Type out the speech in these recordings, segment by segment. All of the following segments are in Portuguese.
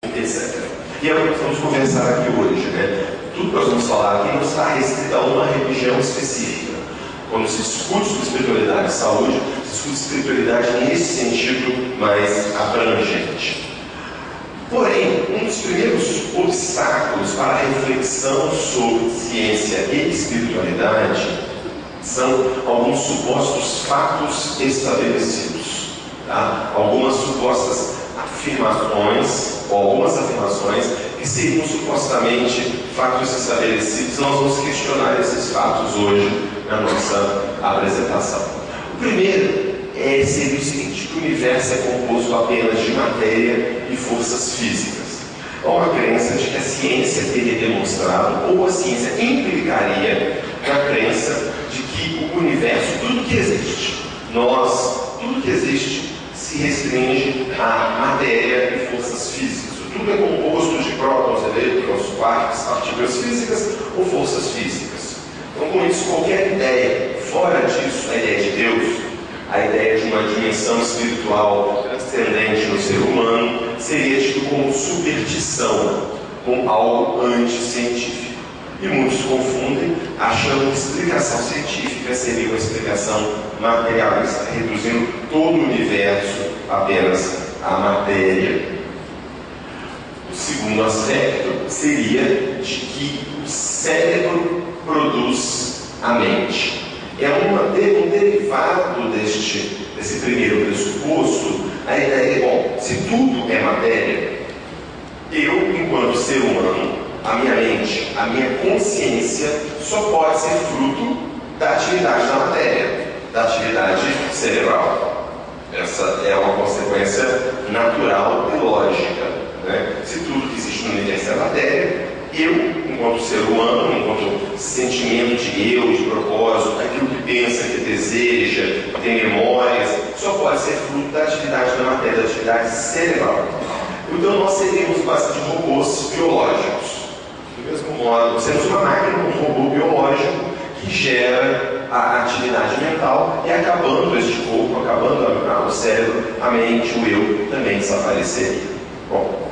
etc. E é o que nós vamos conversar aqui hoje, né? Tudo que nós vamos falar aqui não está restrito a uma religião específica. Quando se discute sobre espiritualidade e saúde, se discute espiritualidade nesse sentido mais abrangente. Porém, um dos primeiros obstáculos para a reflexão sobre ciência e espiritualidade são alguns supostos fatos estabelecidos, tá? Algumas supostas afirmações, ou algumas afirmações que seriam supostamente fatos estabelecidos. Nós vamos questionar esses fatos hoje na nossa apresentação. O primeiro seria o seguinte: que o universo é composto apenas de matéria e forças físicas. Há uma crença de que a ciência teria demonstrado, ou a ciência implicaria na crença de que o universo, tudo que existe, tudo que existe, se restringe à matéria e forças físicas. Tudo é composto de prótons, elétrons, quarks, partículas físicas ou forças físicas. Então, com isso, qualquer ideia fora disso, a ideia de Deus, a ideia de uma dimensão espiritual transcendente no ser humano, seria tido como superstição, como algo anticientífico. E muitos confundem, achando que explicação científica seria uma explicação materialista, reduzindo todo o universo apenas à matéria. O segundo aspecto seria de que o cérebro produz a mente. É um derivado desse primeiro pressuposto, a ideia é, bom, se tudo é matéria, eu, enquanto ser humano, a minha mente, a minha consciência, só pode ser fruto da atividade da matéria, da atividade cerebral. Essa é uma consequência natural e lógica, né? Se tudo que existe no universo é matéria, eu, enquanto ser humano, enquanto sentimento de eu, de propósito, aquilo que pensa, que deseja, tem memórias, só pode ser fruto da atividade da matéria, da atividade cerebral. Então nós seríamos bastante robôs biológicos. Do mesmo modo, sermos uma máquina, um robô biológico que gera a atividade mental, e acabando este corpo, acabando o cérebro, a mente, o eu também desapareceria. Bom,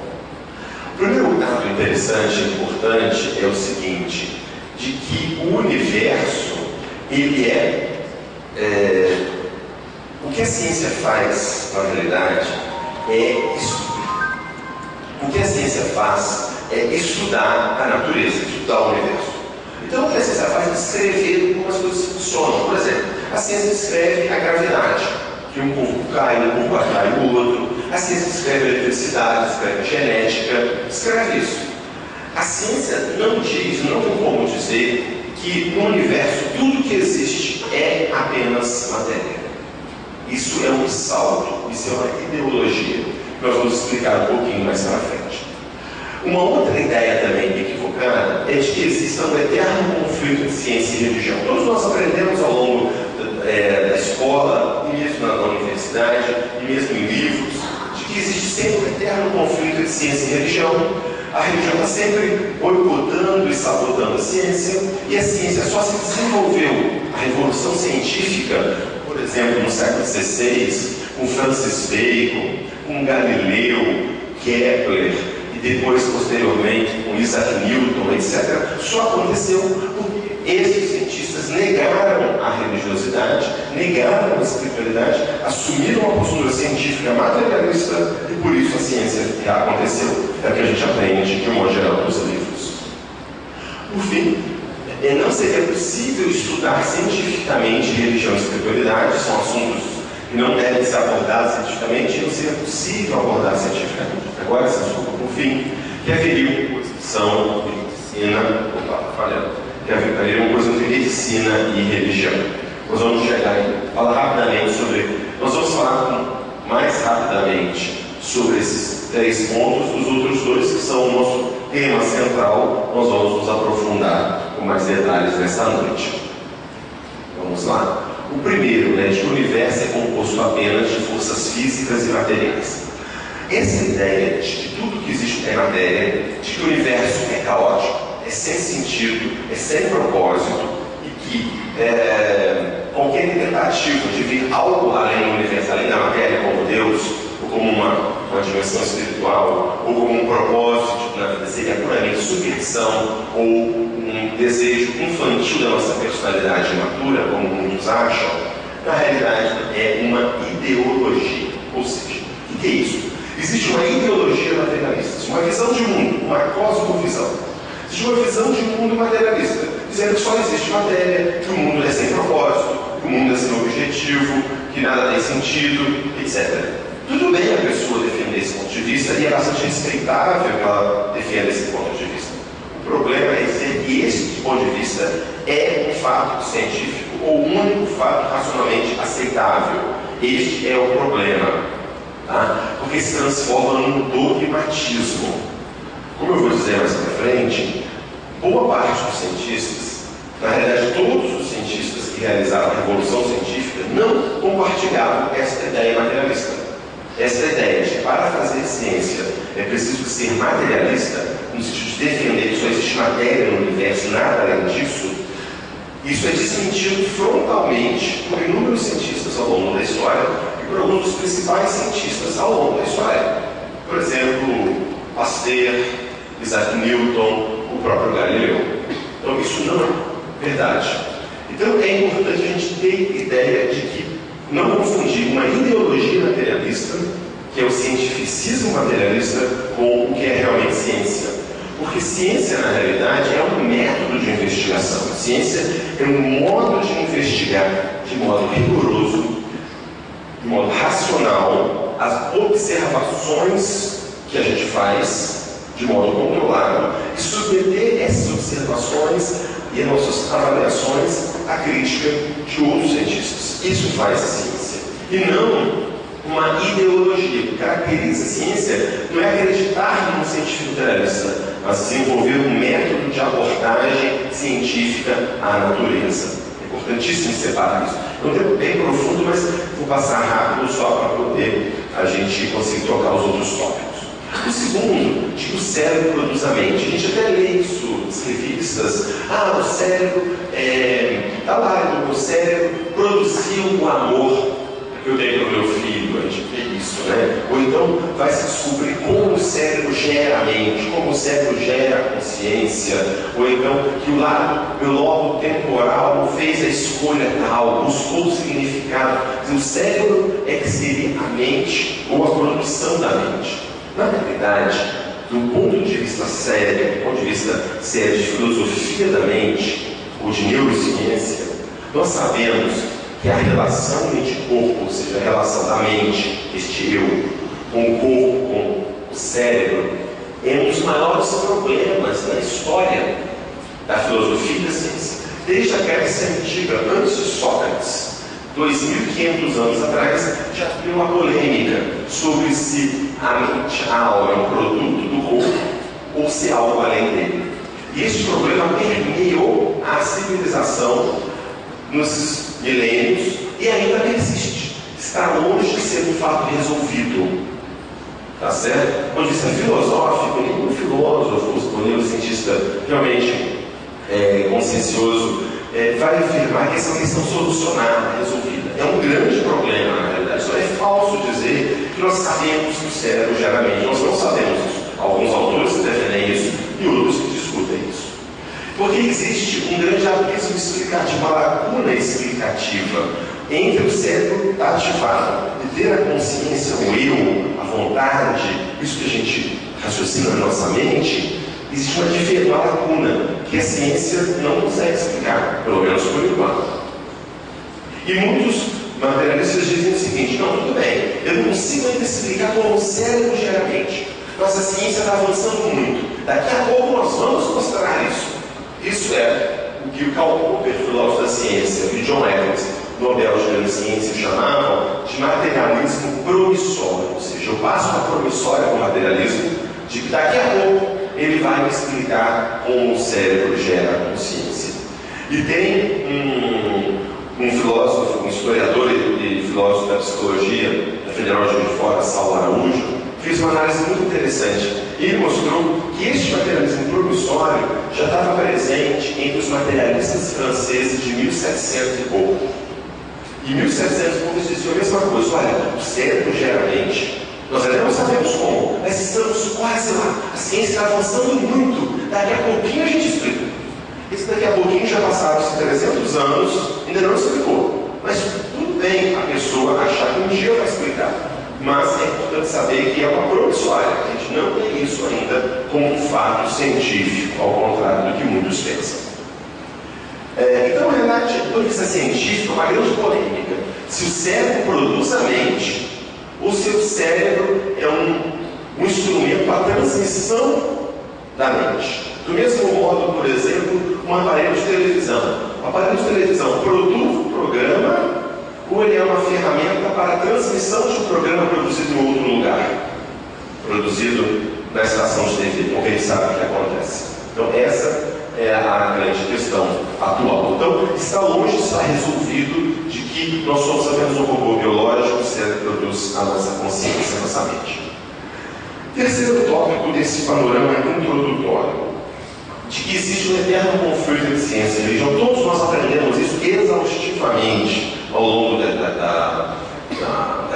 o primeiro dado interessante e importante é o seguinte, de que o universo, ele o que a ciência faz, na realidade, é estudar a natureza, estudar o universo. Então, o que a ciência faz é descrever como as coisas funcionam. Por exemplo, a ciência descreve a gravidade, que um corpo cai, um corpo atrai o outro. A ciência descreve a eletricidade, descreve a genética, descreve isso. A ciência não diz, não tem como dizer que no universo tudo que existe é apenas matéria. Isso é um salto, isso é uma ideologia, que nós vamos explicar um pouquinho mais para frente. Uma outra ideia também equivocada é de que exista um eterno conflito entre ciência e religião. Todos nós aprendemos ao longo da escola, e mesmo na universidade, e mesmo em livros, de que existe sempre um eterno conflito entre ciência e religião. A religião está sempre boicotando e sabotando a ciência, e a ciência só se desenvolveu. A revolução científica, por exemplo, no século XVI, com Francis Bacon, com Galileu, Kepler, e depois, posteriormente, com Isaac Newton, etc., só aconteceu porque esses cientistas negaram a religiosidade, negaram a espiritualidade, assumiram uma postura científica materialista, e por isso a ciência aconteceu. É o que a gente aprende, de um modo geral, nos livros. Por fim, não seria possível estudar cientificamente religião e espiritualidade, são assuntos que não devem ser abordados cientificamente, e não seria possível abordar cientificamente. Agora, essa desculpa, por fim, que haveria uma oposição de medicina, que haveria uma oposição entre medicina e religião. Nós vamos chegar aqui, falar rapidamente nós vamos falar mais rapidamente sobre esses 3 pontos. Os outros 2, que são o nosso tema central, nós vamos nos aprofundar com mais detalhes nesta noite. Vamos lá. O primeiro, de que o universo é composto apenas de forças físicas e materiais. Essa ideia de que tudo que existe é matéria, de que o universo é caótico, é sem sentido, é sem propósito, e que qualquer tentativa de vir algo além do universo, além da matéria, como Deus, o como uma dimensão espiritual, ou como um propósito na vida, seria puramente superstição, ou um desejo infantil da nossa personalidade imatura, como muitos acham, na realidade é uma ideologia. Ou seja, o que é isso? Existe uma ideologia materialista, uma visão de mundo, uma cosmovisão. Existe uma visão de mundo materialista, dizendo que só existe matéria, que o mundo é sem propósito, que o mundo é sem objetivo, que nada tem sentido, etc. Tudo bem a pessoa defender esse ponto de vista, e é bastante respeitável que ela defenda esse ponto de vista. O problema é dizer que esse ponto de vista é um fato científico ou o único fato racionalmente aceitável. Este é o problema, tá? Porque se transforma num dogmatismo. Como eu vou dizer mais pra frente, boa parte dos cientistas, na realidade todos os cientistas que realizaram a revolução científica, não compartilhavam esta ideia materialista. Esta ideia de que para fazer ciência é preciso ser materialista, no sentido de defender que só existe matéria no universo, nada além disso, isso é desmentido frontalmente por inúmeros cientistas ao longo da história e por alguns dos principais cientistas ao longo da história. Por exemplo, Pasteur, Isaac Newton, o próprio Galileu. Então isso não é verdade. Então é importante a gente ter ideia de que não confundir uma ideologia materialista, que é o cientificismo materialista, com o que é realmente ciência. Porque ciência, na realidade, é um método de investigação. Ciência é um modo de investigar de modo rigoroso, de modo racional, as observações que a gente faz de modo controlado e submeter essas observações e as nossas avaliações à crítica de outros cientistas. Isso faz a ciência. E não uma ideologia. O que caracteriza a ciência não é acreditar num científico materialista, mas desenvolver um método de abordagem científica à natureza. É importantíssimo separar isso. É um tempo bem profundo, mas vou passar rápido só para poder a gente conseguir tocar os outros tópicos. O segundo, de que o cérebro produz a mente. A gente até lê isso nas revistas. O cérebro está lá, o cérebro produziu o amor que eu tenho para o meu filho. A gente vê isso, né? Ou então vai se descobrir como o cérebro gera a mente, como o cérebro gera a consciência. Ou então que o lobo temporal fez a escolha tal, buscou o significado. O cérebro é que seria a mente ou a produção da mente. Na realidade, do ponto de vista sério, do ponto de vista sério de filosofia da mente ou de neurociência, nós sabemos que a relação mente-corpo, ou seja, a relação da mente, este eu, com o corpo, com o cérebro, é um dos maiores problemas na história da filosofia e da ciência. Desde a Grécia Antiga, antes de Sócrates, 2.500 anos atrás, já havia uma polêmica sobre se a mente, a alma, é um produto do corpo ou se é algo além dele. E este problema permeou a civilização nos milênios e ainda persiste. Está longe de ser um fato resolvido. Tá certo? Do ponto de vista filosófico, nenhum filósofo, ou nenhum cientista realmente consciencioso vai afirmar que essa é uma questão solucionada, resolvida. É um grande problema, na realidade. Só é falso dizer que nós sabemos que o cérebro gera a mente. Nós não sabemos isso. Alguns autores defendem isso e outros que discutem isso. Porque existe um grande abismo explicativo, uma lacuna explicativa entre o cérebro estar ativado e ter a consciência, o eu, a vontade, isso que a gente raciocina na nossa mente. Existe uma lacuna que a ciência não consegue explicar, pelo menos por enquanto. E muitos materialistas dizem o seguinte: não, tudo bem, eu não consigo ainda explicar como o cérebro gera a mente. Nossa ciência está avançando muito. Daqui a pouco nós vamos mostrar isso. Isso é o que o Karl Popper, filósofo da ciência, e John Edwards, Nobel de Neurociência, chamavam de materialismo promissório. Ou seja, eu passo uma promissória com o materialismo de que daqui a pouco ele vai me explicar como o cérebro gera a consciência. E tem um filósofo, um historiador e filósofo da psicologia da Federal de Juiz de Fora, Saulo Araújo, fez uma análise muito interessante. Ele mostrou que este materialismo promissório já estava presente entre os materialistas franceses de 1700 e pouco. Em 1700 e pouco eles diziam a mesma coisa: olha, o cérebro gera a mente. Nós ainda não sabemos como, mas estamos quase lá. A ciência está avançando muito. Daqui a pouquinho a gente explica. Esse daqui a pouquinho já passaram-se 300 anos, ainda não explicou. Mas tudo bem a pessoa achar que um dia vai explicar. Mas é importante saber que é uma promissória. A gente não tem isso ainda como um fato científico, ao contrário do que muitos pensam. Então, Renate, do ponto de vista científico, é uma grande polêmica. Se o cérebro produz a mente, ou se o cérebro é um instrumento para a transmissão da mente. Do mesmo modo, por exemplo, um aparelho de televisão. O aparelho de televisão produz um programa, ou ele é uma ferramenta para a transmissão de um programa produzido em outro lugar? Produzido na estação de TV, porque a gente sabe o que acontece. Então, essa é a grande questão atual. Então, está longe de estar resolvido de que nós somos apenas um robô biológico, o cérebro produz a nossa consciência, a nossa mente. Terceiro tópico desse panorama introdutório, de que existe um eterno conflito entre ciência e religião. Todos nós aprendemos isso exaustivamente ao longo da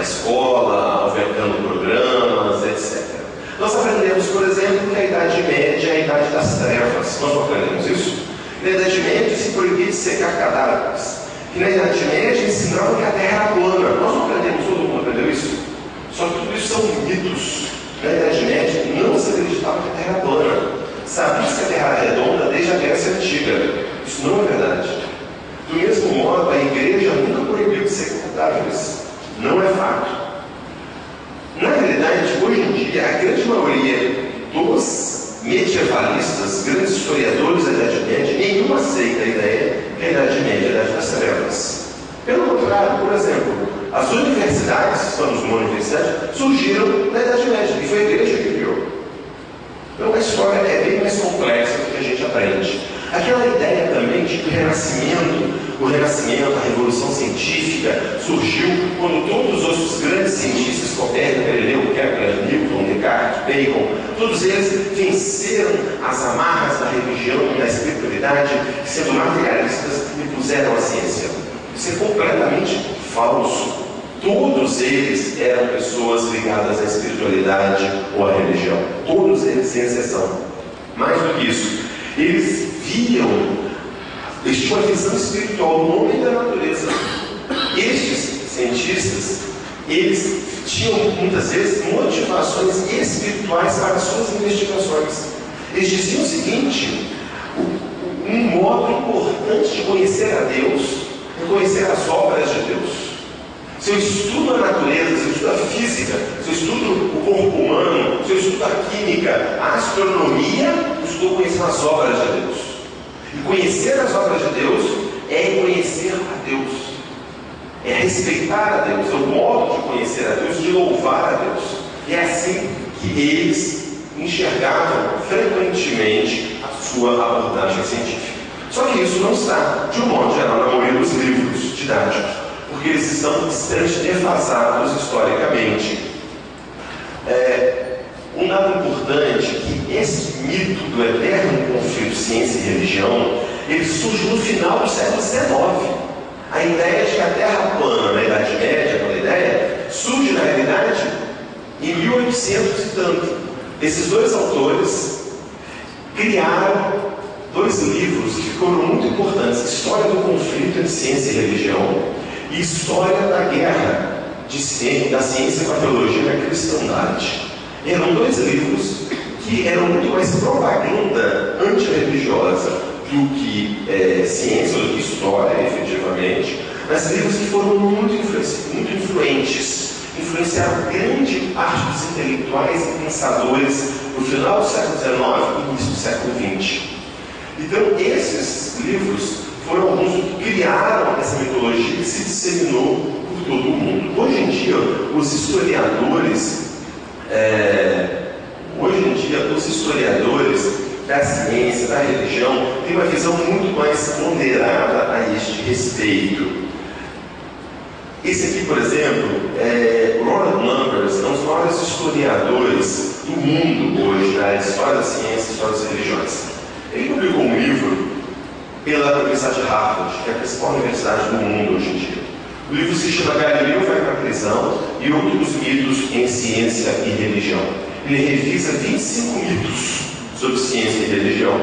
escola, albergando programas, etc. Nós aprendemos, por exemplo, que a Idade Média é a Idade das Trevas. Nós não aprendemos isso? Na Idade Média se proibia de secar cadáveres. E na Idade Média ensinavam que a Terra era plana. Nós não aprendemos, todo mundo aprendeu isso? Só que tudo isso são mitos. Na Idade Média não se acreditava que a Terra era plana. Sabia-se que a Terra era redonda desde a Grécia Antiga. Isso não é verdade. Do mesmo modo, a Igreja nunca proibiu de secar cadáveres. Não é fato. Na realidade, hoje em dia, a grande maioria dos medievalistas, grandes historiadores da Idade Média, nenhum aceita a ideia que a Idade Média é a Idade das Trevas. Pelo contrário, por exemplo, as universidades, estamos numa universidade, surgiram na Idade Média, e foi a Igreja que criou. Então a história é bem mais complexa do que a gente aprende. Aquela ideia também de que o Renascimento, a Revolução Científica, surgiu quando todos os grandes cientistas, Copérnico, Galileu, Kepler, Newton, Descartes, Bacon, todos eles venceram as amarras da religião e da espiritualidade, sendo materialistas, e puseram a ciência. Isso é completamente falso. Todos eles eram pessoas ligadas à espiritualidade ou à religião. Todos eles, sem exceção. Mais do que isso, eles tinham uma visão espiritual do homem e da natureza. Estes cientistas, eles tinham muitas vezes motivações espirituais para as suas investigações. Eles diziam o seguinte: um modo importante de conhecer a Deus é conhecer as obras de Deus. Se eu estudo a natureza, se eu estudo a física, se eu estudo o corpo humano, se eu estudo a química, a astronomia, eu estou conhecendo as obras de Deus. E conhecer as obras de Deus é conhecer a Deus. É respeitar a Deus, é o modo de conhecer a Deus, de louvar a Deus. E é assim que eles enxergavam frequentemente a sua abordagem científica. Só que isso não está, de um modo geral, na maioria dos livros didáticos, porque eles estão extremamente defasados historicamente. Um dado importante é que esse mito do eterno conflito ciência e religião, ele surge no final do século XIX. A ideia de que a Terra plana na Idade Média, aquela ideia, surge na realidade em 1800 e tanto. Esses dois autores criaram dois livros que foram muito importantes: História do conflito entre ciência e religião e História da guerra da ciência com a teologia e a cristandade. Eram dois livros que eram muito mais propaganda antirreligiosa do que ciência, do que história, efetivamente, mas livros que foram muito influentes, influenciaram grande parte dos intelectuais e pensadores no final do século XIX e início do século XX. Então, esses livros foram alguns que criaram essa mitologia que se disseminou por todo o mundo. Hoje em dia, os historiadores da ciência, da religião, têm uma visão muito mais ponderada a este respeito. Esse aqui, por exemplo, Ronald Numbers, é um dos maiores historiadores do mundo hoje, da história da ciência e história das religiões. Ele publicou um livro pela Universidade de Harvard, que é a principal universidade do mundo hoje em dia. O livro se chama Galileu vai para a prisão e outros mitos em ciência e religião. Ele revisa 25 mitos sobre ciência e religião.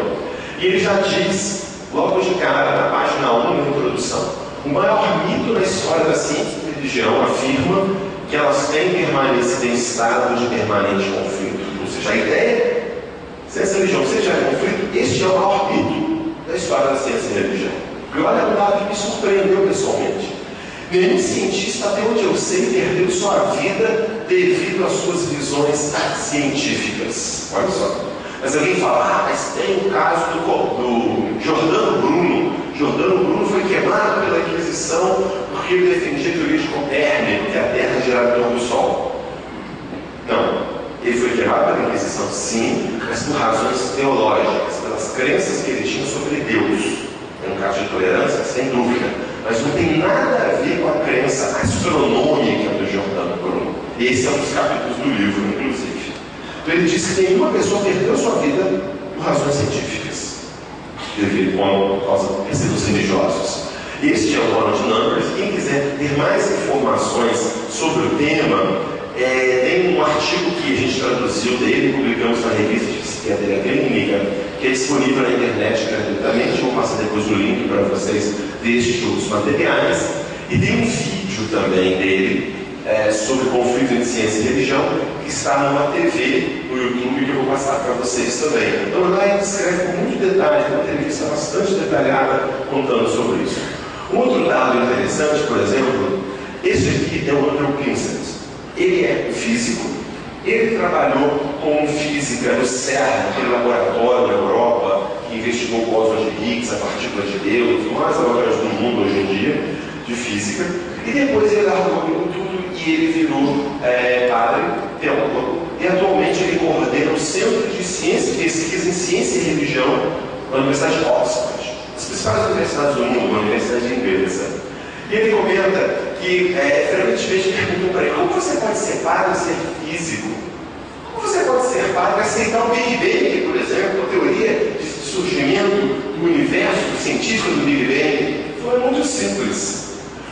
E ele já diz, logo de cara, na página 1, na introdução, o maior mito na história da ciência e religião afirma que elas têm permanecido em estado de permanente conflito. Ou seja, a ideia, ciência e religião seja em conflito, este é o maior mito da história da ciência e religião. E olha um dado que me surpreendeu pessoalmente. Nenhum cientista, até onde eu sei, perdeu sua vida devido às suas visões científicas. Olha só. Mas alguém fala, mas tem o caso do Giordano Bruno. Giordano Bruno foi queimado pela Inquisição porque ele defendia a teoria de Copérnico, que a Terra gira em torno do Sol. Não. Ele foi queimado pela Inquisição, sim, mas por razões teológicas, pelas crenças que ele tinha sobre Deus. É um caso de tolerância, sem dúvida. Mas não tem nada a ver com a crença astronômica do Giordano Bruno. Esse é um dos capítulos do livro, inclusive. Então ele diz que nenhuma pessoa perdeu sua vida por razões científicas, devido por causa de princípios religiosos. Este é o Ronald Numbers. Quem quiser ter mais informações sobre o tema, tem um artigo que a gente traduziu dele, publicamos na revista de Psiquiatria Clínica, que é disponível na internet gratuitamente. Vou passar depois o link para vocês destes outros materiais. E tem um vídeo também dele sobre conflito entre ciência e religião, que está numa TV no YouTube, que eu vou passar para vocês também. Então lá ele descreve com muito detalhe, uma entrevista bastante detalhada contando sobre isso. Um outro dado interessante, por exemplo, esse aqui é o Andrew Pinsent. Ele é físico, ele trabalhou com física no CERN, aquele laboratório na Europa que investigou o bóson de Higgs, a partícula de Deus, os mais laboratórios do mundo hoje em dia de física. E depois ele largou tudo e ele virou padre, teólogo. E atualmente ele coordena o Centro de Ciência e Pesquisa em Ciência e Religião na Universidade de Oxford, as principais universidades do mundo, uma universidade inglesa. E ele comenta que frequentemente perguntam para ele: como você pode ser padre e ser físico? Como você pode ser padre e aceitar o Big Bang, por exemplo, a teoria de surgimento do universo científico do Big Bang? Foi muito simples.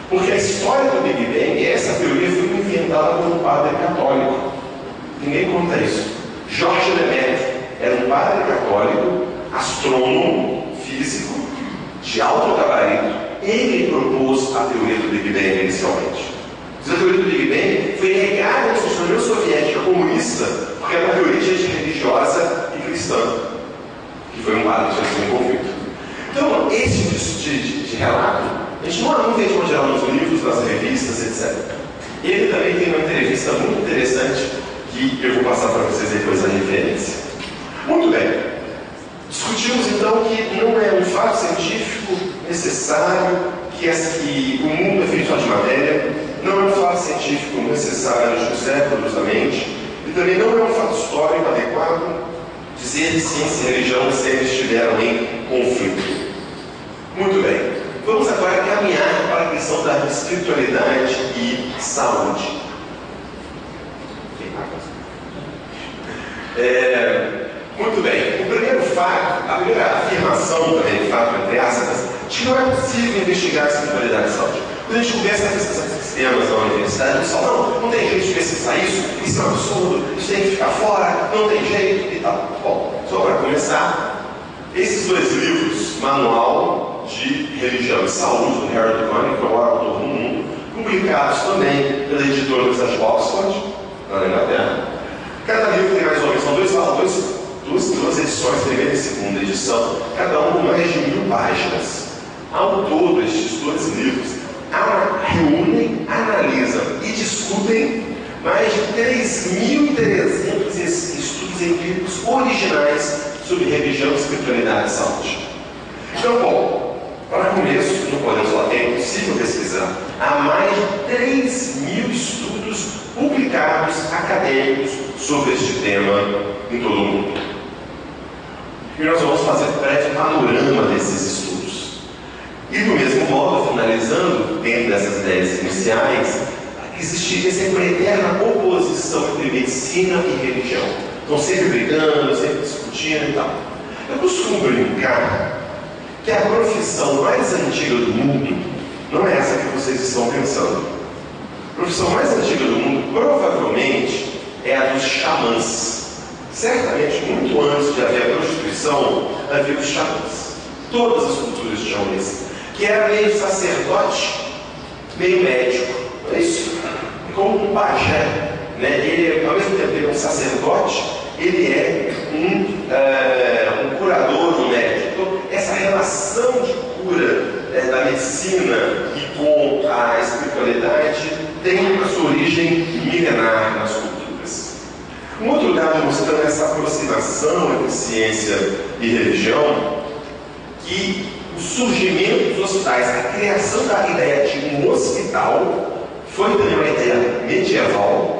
Porque a história do Big Bang, essa teoria foi inventada por um padre católico. Ninguém conta isso. Georges Lemaitre era um padre católico, astrônomo, físico, de alto gabarito. Ele propôs a teoria do Big Bang inicialmente. A teoria do Big Bang foi negada na União Soviética comunista, porque era uma teoria de religiosa e cristã, que foi um padre que tinha sido envolvido. Então, esse tipo de relato, a gente não vê de onde ela nos livros, nas revistas, etc. Ele também tem uma entrevista muito interessante que eu vou passar para vocês depois a referência. Muito bem. Discutimos então que não é um fato científico necessário que o mundo é feito só de matéria, não é um fato científico necessário de José produzidamente, e também não é um fato histórico adequado dizer que ciência e religião sempre estiveram em conflito. Muito bem. Vamos agora caminhar para a questão da espiritualidade e saúde. Muito bem. O primeiro fato, a primeira afirmação também, de fato, entre aspas, de que não é possível investigar a espiritualidade e saúde. Quando a gente conversa com esses sistemas da universidade, eles falam: não tem jeito de pesquisar isso é um absurdo, isso tem que ficar fora, não tem jeito e tal. Bom, só para começar, esses dois livros, Manual de Religião e Saúde, do Harold Koenig, que é o maior autor do mundo, publicados também pela editora da Universidade de Oxford, na Inglaterra. Cada livro tem mais ou menos, são duas edições, primeira e segunda edição, cada um com mais de 1000 páginas. Ao todo, estes dois livros reúnem, analisam e discutem mais de 3.300 estudos empíricos originais sobre religião, espiritualidade e saúde. Então, bom, para começo, não podemos falar que é impossível pesquisar. Há mais de 3.000 estudos publicados, acadêmicos, sobre este tema em todo o mundo. E nós vamos fazer um breve panorama desses estudos. E do mesmo modo, finalizando, dentro dessas ideias iniciais, existiria sempre uma eterna oposição entre medicina e religião. Estão sempre brigando, sempre discutindo e tal. Eu costumo brincar que a profissão mais antiga do mundo não é essa que vocês estão pensando. A profissão mais antiga do mundo provavelmente é a dos xamãs. Certamente, muito antes de haver a prostituição, havia os xamãs. Todas as culturas tinham isso. Que era meio sacerdote, meio médico. É isso. Como um pajé. Né? Ele, ao mesmo tempo que ele é um sacerdote, ele é um curador, um médico. Então, essa relação de cura da medicina e com a espiritualidade tem a sua origem milenar nas culturas. Um outro dado mostrando essa aproximação entre ciência e religião, que o surgimento dos hospitais, a criação da ideia de um hospital, foi também uma ideia medieval.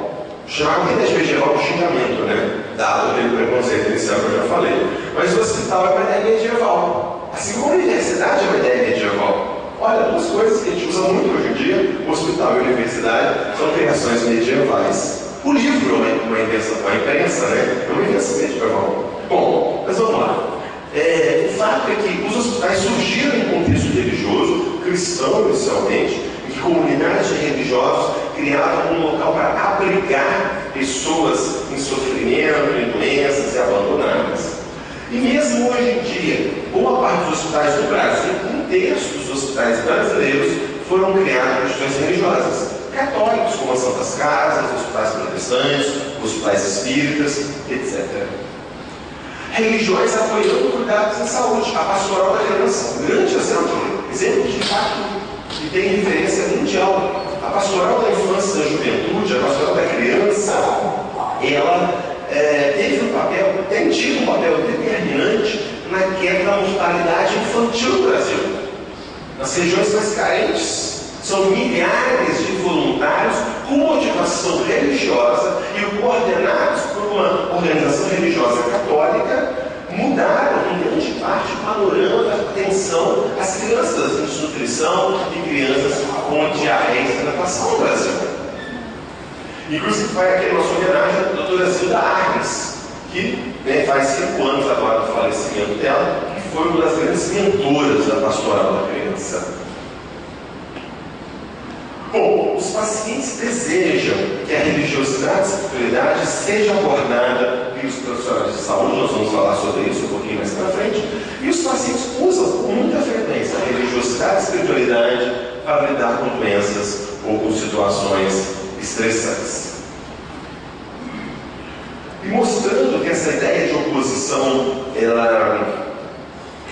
Chamava de medieval de xingamento, né? Dado aquele preconceito inicial que eu já falei. Mas o hospital é uma ideia medieval. Assim como a universidade é uma ideia medieval. Olha, duas coisas que a gente usa muito hoje em dia, o hospital e a universidade, são criações medievais. O livro é uma invenção, a imprensa, né? É uma invenção medieval. Bom, mas vamos lá. O fato é que os hospitais surgiram em contexto religioso, cristão inicialmente, em que comunidades de religiosos criavam um local para abrigar pessoas em sofrimento, em doenças e abandonadas. E mesmo hoje em dia, boa parte dos hospitais do Brasil, um terço dos hospitais brasileiros, foram criados por instituições religiosas, católicos, como as Santas Casas, hospitais protestantes, hospitais espíritas, etc. Religiões apoiando cuidados em saúde, a pastoral da criança, um grande exemplo de impacto que tem referência mundial. A pastoral da infância e da juventude, a pastoral da criança, ela teve um papel, tem tido um papel determinante na queda da mortalidade infantil no Brasil. Nas regiões mais carentes, são milhares de voluntários com motivação religiosa e coordenados por uma organização religiosa católica, mudaram em grande parte o panorama da atenção às crianças em desnutrição e crianças com diarreia e hidratação no Brasil. Inclusive vai aqui a nossa homenagem à doutora Zilda Arnes, que faz 5 anos agora do falecimento dela, que foi uma das grandes mentoras da pastoral da criança. Bom, os pacientes desejam que a religiosidade e a espiritualidade seja abordada pelos profissionais de saúde, nós vamos falar sobre isso um pouquinho mais para frente, e os pacientes usam com muita frequência a religiosidade e a espiritualidade para lidar com doenças ou com situações estressantes. E mostrando que essa ideia de oposição, ela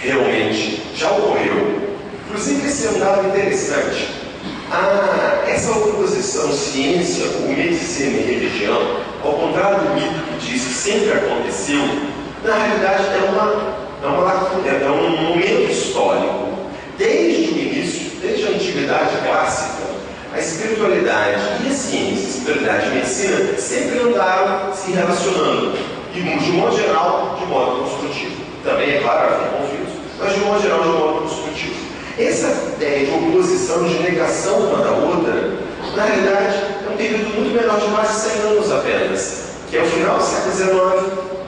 realmente já ocorreu. Inclusive, esse é um dado interessante. Essa oposição ciência ou medicina e religião, ao contrário do mito que diz que sempre aconteceu, na realidade é um momento histórico. Desde o início, desde a antiguidade clássica, a espiritualidade e a ciência, a espiritualidade e a medicina sempre andaram se relacionando, e de modo geral, de modo construtivo. Também, é claro, havia conflitos, mas de modo geral, de modo construtivo. Essa ideia de oposição, de negação uma da outra, na realidade, é um período muito menor de mais de 100 anos apenas, que é o final do século XIX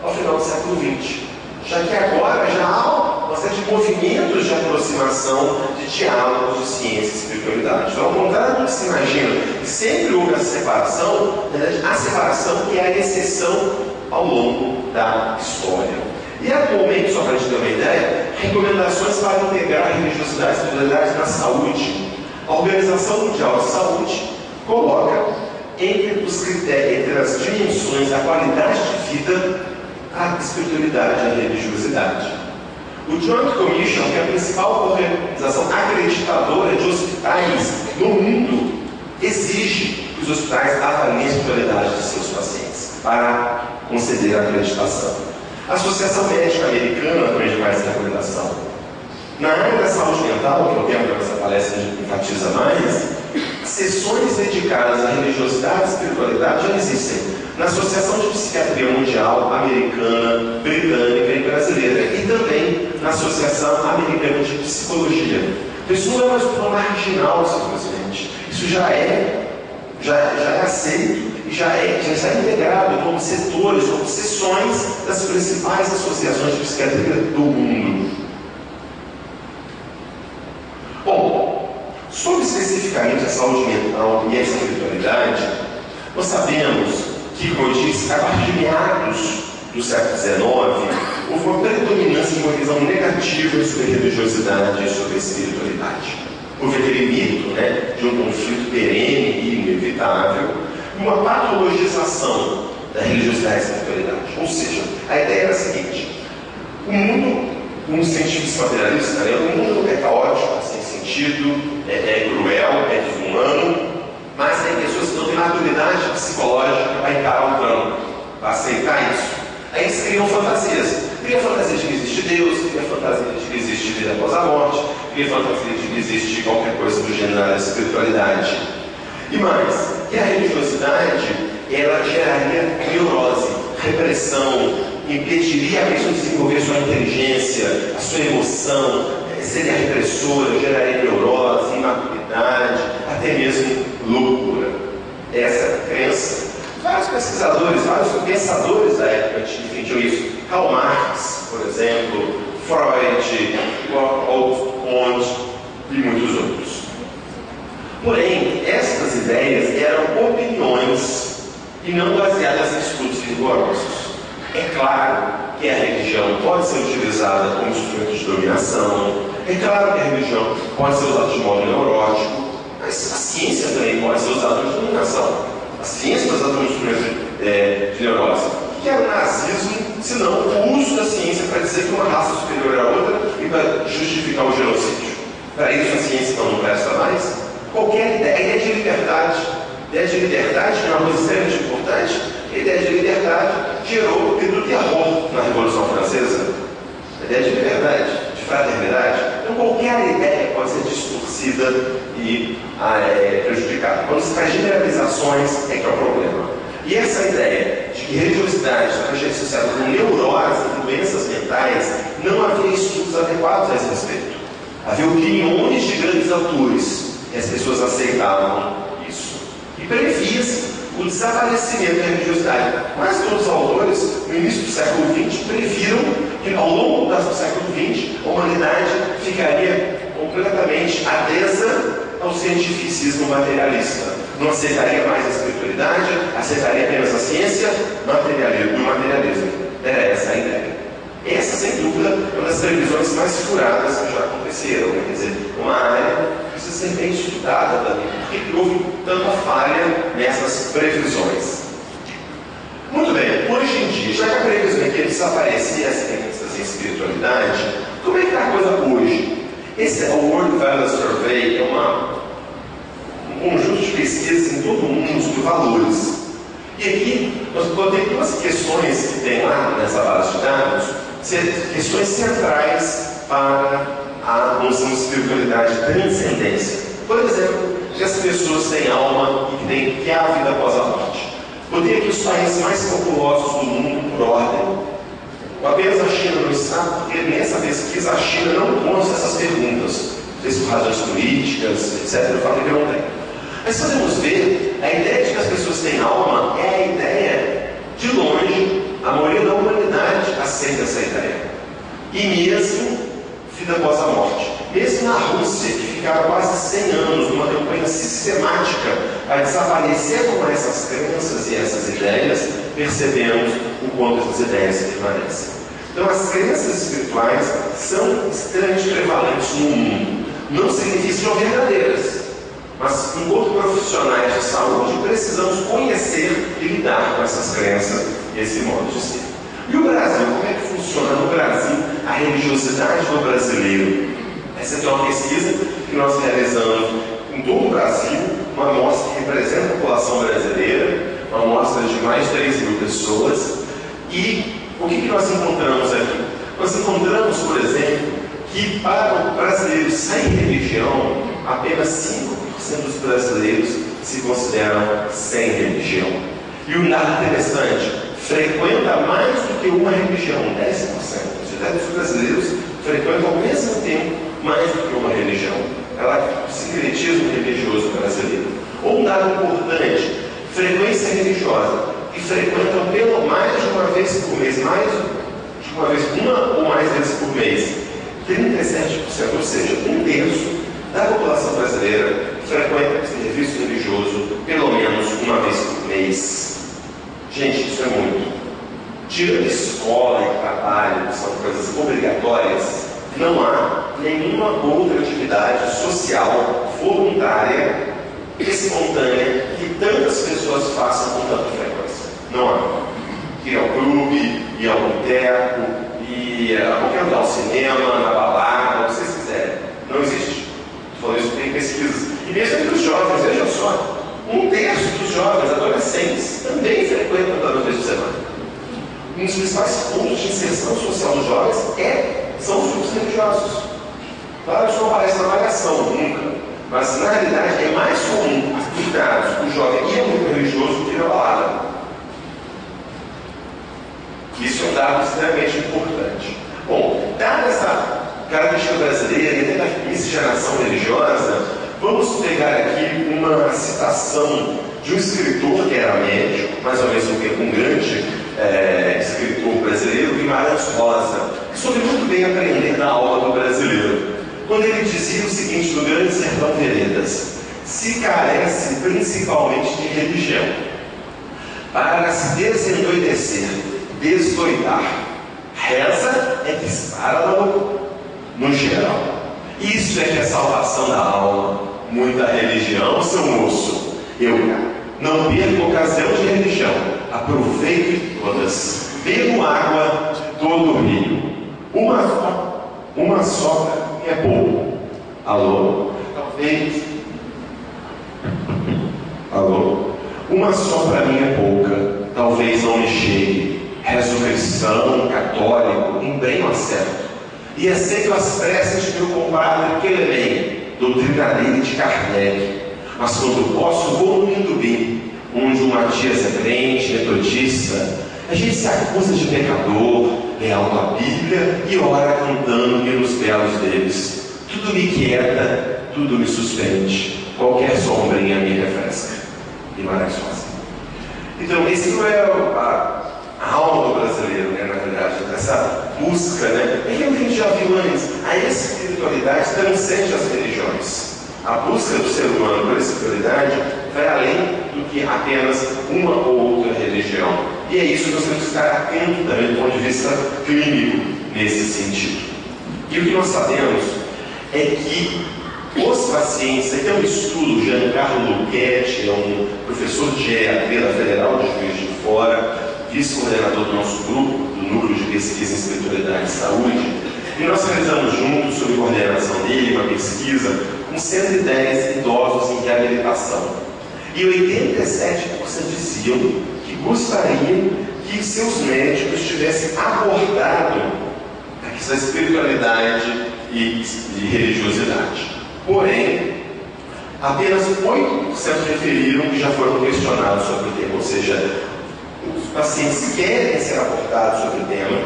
ao final do século XX. Já que agora já há uma série de movimentos de aproximação, de diálogos de ciência e espiritualidade. Então, ao contrário do que se imagina, que sempre houve essa separação, na verdade, a separação é a exceção ao longo da história. E atualmente, só para a gente ter uma ideia, recomendações para integrar a religiosidade e a espiritualidade na saúde. A Organização Mundial de Saúde coloca entre os critérios, entre as dimensões da qualidade de vida, a espiritualidade e a religiosidade. O Joint Commission, que é a principal organização acreditadora de hospitais no mundo, exige que os hospitais avaliem a espiritualidade de seus pacientes para conceder a acreditação. A Associação Médica Americana também já faz essa recomendação. Na área da saúde mental, que é o tema que essa palestra enfatiza mais, sessões dedicadas à religiosidade e espiritualidade já existem na Associação de Psiquiatria Mundial Americana, Britânica e Brasileira, e também na Associação Americana de Psicologia. Então, isso não é mais uma marginal, simplesmente. Isso já é aceito e já está integrado como setores, como seções das principais associações de psiquiatria do mundo. Bom, sobre Sobre especificamente a saúde mental e a espiritualidade, nós sabemos que, como eu disse, a partir de meados do século XIX, houve uma predominância de uma visão negativa sobre a religiosidade e sobre a espiritualidade. Houve aquele mito, né, de um conflito perene e inevitável, e uma patologização da religiosidade e espiritualidade. Ou seja, a ideia era a seguinte: o mundo, como cientista materialista, né, o mundo é caótico, sem sentido, é cruel, é desumano, mas tem pessoas que não têm maturidade psicológica para encarar o drama, para aceitar isso. Aí eles criam fantasias. Cria fantasia de que existe Deus, cria fantasia de que existe vida após a morte, cria fantasia de que existe qualquer coisa do gênero da espiritualidade. E mais, que a religiosidade, ela geraria neurose, repressão, impediria a pessoa de desenvolver sua inteligência, a sua emoção, seria repressora, geraria neurose, imaturidade, até mesmo loucura. Essa é a crença. Vários pesquisadores, vários pensadores da época defendiam isso. Karl Marx, por exemplo, Freud, Auguste Comte e muitos outros. Porém, essas ideias eram opiniões e não baseadas em estudos rigorosos. É claro que a religião pode ser utilizada como instrumento de dominação, é claro que a religião pode ser usada de modo neurótico, mas a ciência também pode ser usada de dominação. A ciência foi usada como instrumento de neurose. O que é o nazismo, se não o uso da ciência para dizer que uma raça é superior à outra e para justificar o genocídio? Para isso a ciência então não presta mais? Qualquer ideia, a ideia de liberdade, que é uma coisa extremamente importante, a ideia de liberdade gerou o período de terror na Revolução Francesa. A ideia de liberdade, de fraternidade. Então qualquer ideia pode ser distorcida e prejudicada. Quando se faz generalizações é que é o problema. E essa ideia de que religiosidade está associada com neurose e doenças mentais, não havia estudos adequados a esse respeito. Havia opiniões de grandes autores e as pessoas aceitavam isso. E previa-se o desaparecimento da religiosidade. Mas todos os autores, no início do século XX, previram que ao longo do século XX a humanidade ficaria completamente adesa ao cientificismo materialista. Não aceitaria mais a espiritualidade, aceitaria apenas a ciência, o materialismo. Era essa a ideia. Essa, sem dúvida, é uma das previsões mais furadas que já aconteceram. Quer dizer, uma área que precisa ser bem estudada também. Por que houve tanta falha nessas previsões? Muito bem, hoje em dia, já que a previsão é que desaparecia as crenças em espiritualidade, como é que está a coisa hoje? Esse é o World Value Survey, é um conjunto de pesquisas em todo o mundo sobre valores. E aqui nós botei duas questões que tem lá nessa base de dados, questões centrais para a noção de espiritualidade e transcendência. Por exemplo, que as pessoas têm alma e que há a vida após a morte. Botei aqui os países mais populosos do mundo por ordem. Apenas a China não está, porque nessa pesquisa a China não consta essas perguntas. Não sei se por razões políticas, etc. Eu falei que não tem. Mas podemos ver, a ideia de que as pessoas têm alma é a ideia, de longe, a maioria da humanidade aceita essa ideia. E mesmo vida após a morte. Mesmo na Rússia, que ficaram quase 100 anos numa campanha sistemática para desaparecer com essas crenças e essas ideias, percebemos o quanto essas ideias permanecem. Então as crenças espirituais são extremamente prevalentes no mundo. Não significa que são verdadeiras, mas enquanto profissionais de saúde precisamos conhecer e lidar com essas crenças e esse modo de ser. E o Brasil, como é que funciona no Brasil a religiosidade do brasileiro? Essa é uma pesquisa que nós realizamos em todo o Brasil, uma amostra que representa a população brasileira, uma amostra de mais de 3.000 pessoas. E o que nós encontramos aqui? Nós encontramos, por exemplo, que para o brasileiro sem religião, apenas 5% dos brasileiros se consideram sem religião. E um dado interessante, frequenta mais do que uma religião, 10%. Os 10% brasileiros frequentam ao mesmo tempo mais do que uma religião. Ela o sincretismo religioso brasileiro. Ou um dado importante, frequência religiosa, que frequentam pelo mais de uma vez por mês, mais de uma ou mais vezes por mês, 37%, ou seja, 1/3 da população brasileira frequenta serviço religioso pelo menos uma vez por mês. Gente, isso é muito. Tira de escola e trabalho, que são coisas obrigatórias, não há nenhuma outra atividade social, voluntária, espontânea, que tantas pessoas façam com tanta frequência. Não há. Ir ao clube, ir ao boteco, ir a qualquer lugar, ao cinema, na balada, o que vocês quiserem. Não existe. Estou falando isso, tem pesquisas. E mesmo entre os jovens, vejam só, 1/3 dos jovens, adolescentes, também frequentam todas as vezes por semana. Um dos principais pontos de inserção social dos jovens são os grupos religiosos. Claro, isso não aparece na avaliação, nunca. Mas, na realidade, é mais comum, em casos, o jovem ir ao grupo religioso do que na balada. Isso é um dado extremamente importante. Bom, dada essa característica brasileira e até da miscigenação religiosa, vamos pegar aqui uma citação de um escritor que era médico, mas ao mesmo tempo um grande escritor brasileiro, Guimarães Rosa, que soube muito bem aprender na aula do brasileiro, quando ele dizia o seguinte no Grande Sertão Veredas: se carece principalmente de religião para se desendoidecer, desdoidar, reza é que dispara no geral. Isso é que é salvação da alma. Muita religião, seu moço. Eu não perco ocasião de religião. Aproveito todas. Bebo água de todo o rio. Uma só é pouco. Alô? Talvez. Alô? Uma só para mim é pouca. Talvez não me chegue. Rezo cristão, católico, embreno acerto. E aceito as preces de meu compadre Quelemem, doutrinaria de Kardec. Mas quando posso, vou no Indubim, onde o Matias é crente, metodista. A gente se acusa de pecador, lê alto a Bíblia e ora cantando hinos belos deles. Tudo me quieta, tudo me suspende. Qualquer sombrinha me refresca. Guimarães Rosa. Então, esse não é a alma do brasileiro, né, na verdade, essa busca, né? É que a gente já viu antes, a espiritualidade transcende as religiões. A busca do ser humano por espiritualidade vai além do que apenas uma ou outra religião. E é isso que nós temos que estar atentos também do ponto de vista clínico nesse sentido. E o que nós sabemos é que os pacientes, tem um estudo, Giancarlo Lucchetti, é um professor de geriatria da Federal de Juiz de Fora, vice-coordenador do nosso grupo, do Núcleo de Pesquisa em Espiritualidade e Saúde, e nós realizamos juntos, sob coordenação dele, uma pesquisa com 110 idosos em reabilitação. E 87% diziam que gostariam que seus médicos tivessem abordado a questão da espiritualidade e de religiosidade. Porém, apenas 8% referiram que já foram questionados sobre o tema, ou seja, os pacientes querem ser abordados sobre o tema,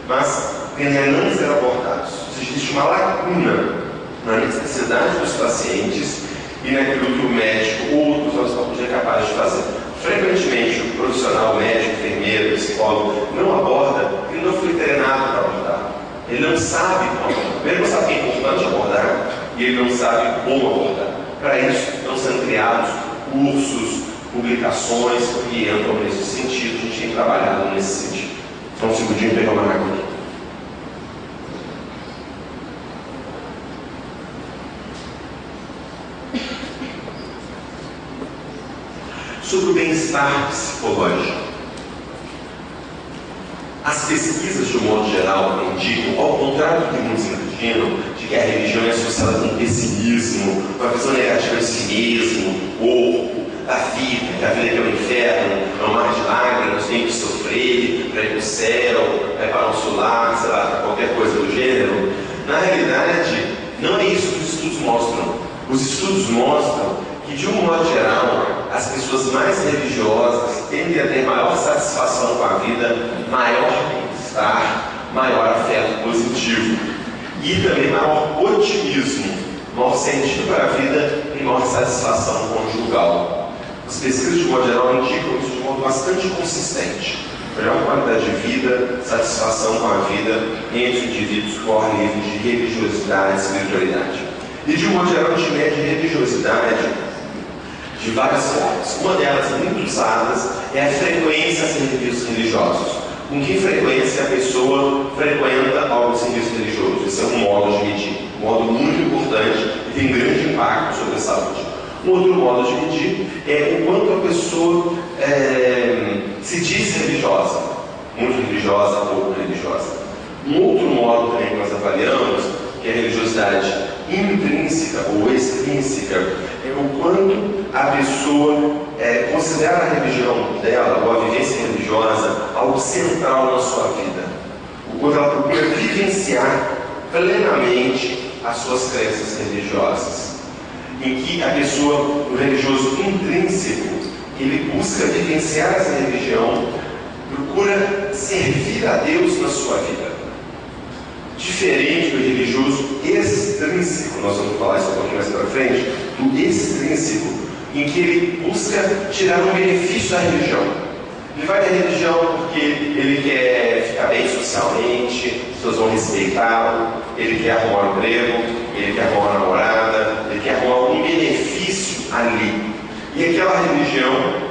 mas tendem a não ser abordados. Ou seja, existe uma lacuna na necessidade dos pacientes e naquilo que o médico ou outros hospitais é capaz de fazer. Frequentemente, o profissional, o médico, enfermeiro, psicólogo, não aborda porque ele não foi treinado para abordar. Ele não sabe como abordar. Ele não sabe que é importante abordar e ele não sabe como abordar. Para isso, estão sendo criados cursos, publicações que entram nesse sentido. A gente tem trabalhado nesse sentido. Só um segundinho, pegar uma água aqui. Sobre o bem-estar psicológico. As pesquisas, de um modo geral, indicam, ao contrário do que muitos imaginam, de que a religião é associada com pessimismo, uma visão negativa de si mesmo, ou da vida, que a vida é um inferno, é um mar de lágrimas, tem que sofrer para ir para o céu, vai para o nosso lar, sei lá, qualquer coisa do gênero. Na realidade, não é isso que os estudos mostram. Os estudos mostram que, de um modo geral, as pessoas mais religiosas tendem a ter maior satisfação com a vida, maior bem-estar, maior afeto positivo e também maior otimismo, maior sentido para a vida e maior satisfação conjugal. As pesquisas, de modo geral, indicam isso de modo bastante consistente. Melhor qualidade de vida, satisfação com a vida entre indivíduos que correm livres de religiosidade e espiritualidade. E de um modo geral, a gente mede religiosidade de várias formas. Uma delas, muito usadas, é a frequência a serviços religiosos. Com que frequência a pessoa frequenta algum serviço religioso? Esse é um modo de medir, um modo muito importante e tem grande impacto sobre a saúde. Um outro modo de medir é o quanto a pessoa se diz religiosa, muito religiosa, pouco religiosa. Um outro modo também que nós avaliamos, que é a religiosidade intrínseca ou extrínseca, é o quanto a pessoa considera a religião dela, ou a vivência religiosa, algo central na sua vida. O quanto ela procura vivenciar plenamente as suas crenças religiosas. Em que a pessoa, o religioso intrínseco, ele busca vivenciar essa religião, procura servir a Deus na sua vida. Diferente do religioso extrínseco, nós vamos falar isso um pouquinho mais para frente, do extrínseco, em que ele busca tirar um benefício da religião. Ele vai da religião porque ele quer ficar bem socialmente, as pessoas vão respeitá-lo, ele quer arrumar um emprego, ele quer arrumar uma namorada, ele quer arrumar algum benefício ali. E aquela religião,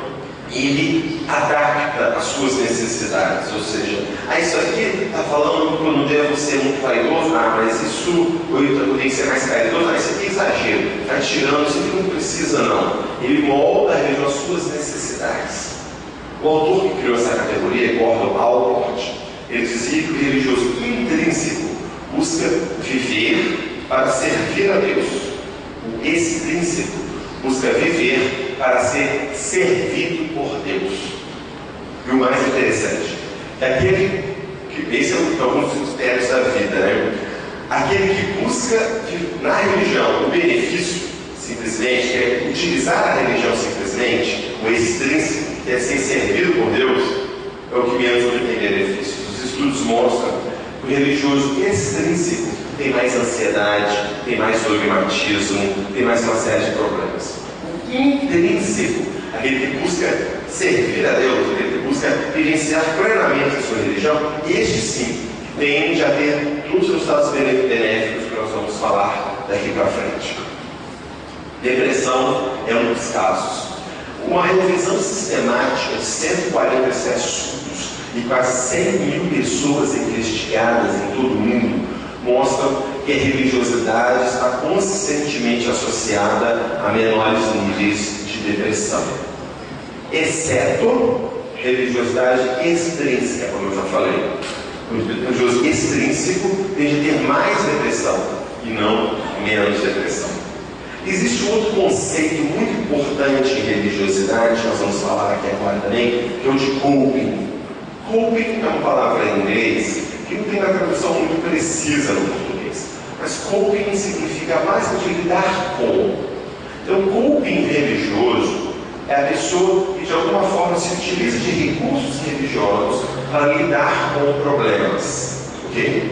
ele adapta as suas necessidades, ou seja, isso aqui está falando que eu não devo ser muito caridoso, mas isso eu tenho que ser mais caridoso, isso aqui é exagero, está tirando, isso aqui não precisa não. Ele molda a religião às suas necessidades. O autor que criou essa categoria, Gordon Allport, ele dizia que o religioso intrínseco busca viver para servir a Deus. O extrínseco busca viver para ser servido por Deus. E o mais interessante é aquele que, esse é alguns dos critérios da vida, né? Aquele que busca na religião o benefício simplesmente, que é utilizar a religião simplesmente, o extrínseco, que é ser servido por Deus, é o que menos obtém benefícios. Os estudos mostram que o religioso extrínseco tem mais ansiedade, tem mais dogmatismo, tem mais uma série de problemas. O intrínseco, aquele que busca servir a Deus, aquele que busca vivenciar plenamente a sua religião, este sim tende a ter todos os resultados benéficos que nós vamos falar daqui para frente. Depressão é um dos casos. Uma revisão sistemática de 147 estudos e quase 100 mil pessoas investigadas em todo o mundo mostram que a religiosidade está consistentemente associada a menores níveis de depressão, exceto religiosidade extrínseca, como eu já falei. O religioso extrínseco tende a ter mais depressão e não menos depressão. Existe um outro conceito muito importante em religiosidade, nós vamos falar aqui agora também, que é o de coping. Coping é uma palavra em inglês que não tem uma tradução muito precisa no português, mas coping significa mais do que lidar com. Então, coping religioso é a pessoa que de alguma forma se utiliza de recursos religiosos para lidar com problemas, ok?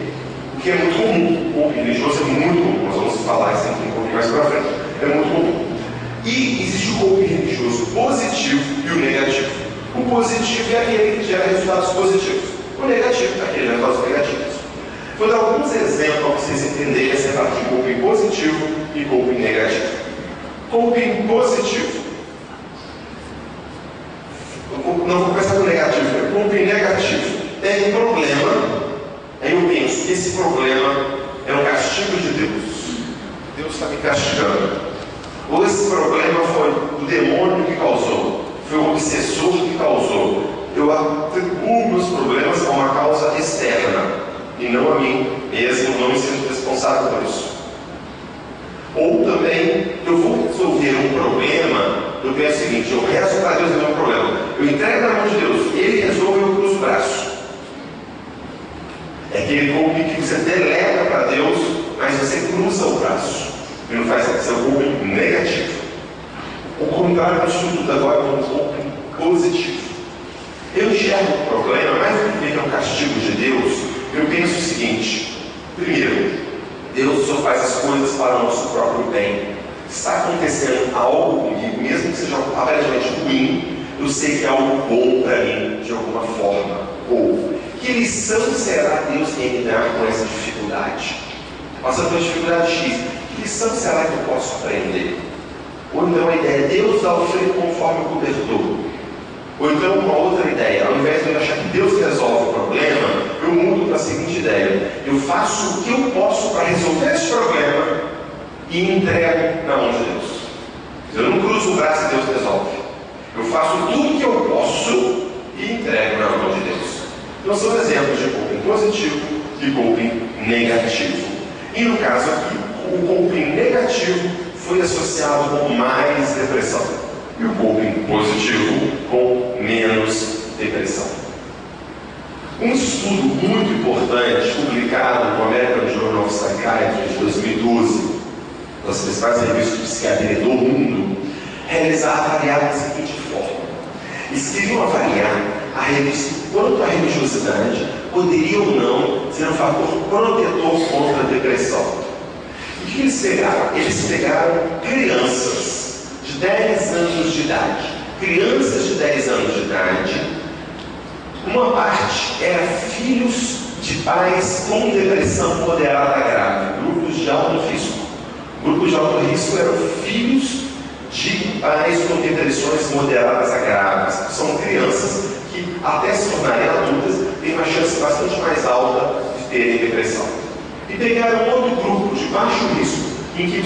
O que é muito comum. O coping religioso é muito comum, nós vamos falar isso aqui um pouquinho mais para frente. É muito comum. E existe o coping religioso positivo e o negativo. O positivo é aquele que gera resultados positivos. O negativo é aquele que gera resultados negativos. Vou dar alguns exemplos para vocês entenderem essa parte de coping positivo e coping negativo. Coping positivo. Não vou começar com o negativo. Coping negativo. Tem um problema. Aí eu penso que esse problema é um castigo de Deus. Deus está me castigando. Ou esse problema foi o demônio que causou, foi o obsessor que causou. Eu atribuo meus problemas a uma causa externa e não a mim mesmo, não me sinto responsável por isso. Ou também, eu vou resolver um problema, eu penso o seguinte, eu rezo para Deus resolver um problema, eu entrego na mão de Deus, Ele resolve e eu cruzo o braço. É aquele coping que você delega para Deus, mas você cruza o braço. E não faz esse coping negativo. O contrário disso tudo agora é um coping positivo. Eu enxergo o problema, mais do que é um castigo de Deus, eu penso o seguinte: primeiro, Deus só faz as coisas para o nosso próprio bem. Está acontecendo algo comigo, mesmo que seja aparentemente ruim, eu sei que é algo bom para mim, de alguma forma. Ou, que lição será Deus em lidar com essa dificuldade? Passando por dificuldade X. Que lição será que eu posso aprender? Ou então a ideia, Deus dá o frio conforme o cobertor. Ou então uma outra ideia, ao invés de eu achar que Deus resolve o problema, eu mudo para a seguinte ideia: eu faço o que eu posso para resolver esse problema e entrego na mão de Deus. Eu não cruzo o braço e Deus resolve. Eu faço tudo o que eu posso e entrego na mão de Deus. Então são exemplos de coping positivo e coping negativo. E no caso aqui, o coping negativo foi associado com mais depressão e o coping positivo com menos depressão. Um estudo muito importante, publicado no American Journal of Psychiatry de 2012, das principais revistas de psiquiatria do mundo, avaliava da seguinte forma: eles queriam avaliar quanto a religiosidade poderia ou não ser um fator protetor contra a depressão. O que eles pegaram? Eles pegaram crianças de 10 anos de idade. Crianças de 10 anos de idade, uma parte era filhos de pais com depressão moderada grave, grupos de alto risco. Grupos de alto risco eram filhos de pais com depressões moderadas a graves. São crianças que, até se tornarem adultas, têm uma chance bastante mais alta de terem depressão. E pegaram outro grupo de baixo risco, em que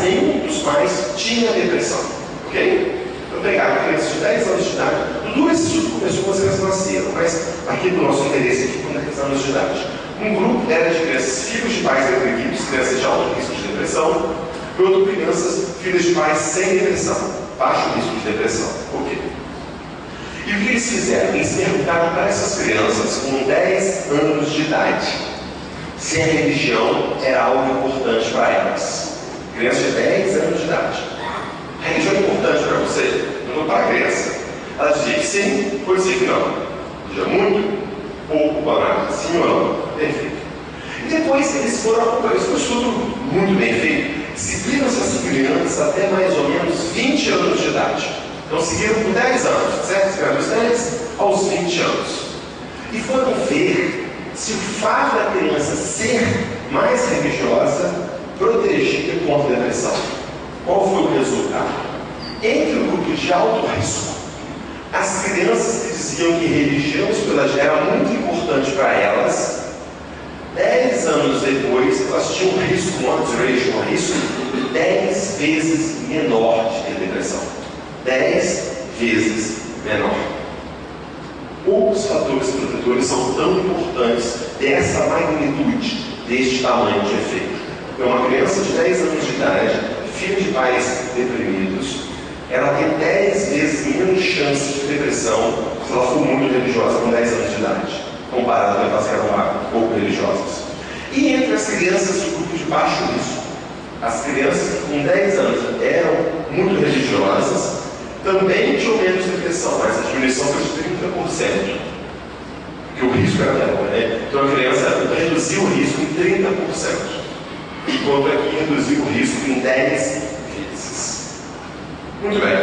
nenhum dos pais tinha depressão. Ok? Então pegaram crianças de 10 anos de idade. Tudo esse estudo começou quando elas nasceram, mas aqui do nosso interesse aqui com 10 anos de idade. Um grupo era de crianças filhos de pais deprimidos, crianças de alto risco de depressão, e outro crianças filhas de pais sem depressão, baixo risco de depressão. Ok? E o que eles fizeram? Eles perguntaram para essas crianças com 10 anos de idade se a religião era algo importante para elas. Crianças de 10 anos de idade. A religião é importante para você? Não para a criança. Ela dizia que sim, pode dizer que não. Seja muito, pouco, banado, sim ou não. Perfeito. E depois eles foram acompanhando. Isso foi um estudo muito bem feito. Seguiram essas crianças até mais ou menos 20 anos de idade. Então seguiram por 10 anos, certo? Seguiram dos 10 aos 20 anos. E foram ver se o fato da criança ser mais religiosa protegia contra a depressão. Qual foi o resultado? Entre o grupo de alto risco, as crianças que diziam que religião era muito importante para elas, 10 anos depois, elas tinham um risco, um risco 10 vezes menor de ter depressão. 10 vezes menor. Poucos fatores protetores são tão importantes dessa magnitude, deste tamanho de efeito. Então, uma criança de 10 anos de idade, filha de pais deprimidos, ela tem 10 vezes menos chance de depressão se ela for muito religiosa com 10 anos de idade, comparado com aquelas que eram pouco religiosas. E entre as crianças do grupo de baixo risco, as crianças que com 10 anos eram muito religiosas também tinham menos depressão, mas a diminuição foi de 30%. Porque o risco era menor, né? Então a criança reduziu o risco em 30%, enquanto aqui reduziu o risco em 10 vezes. Muito bem.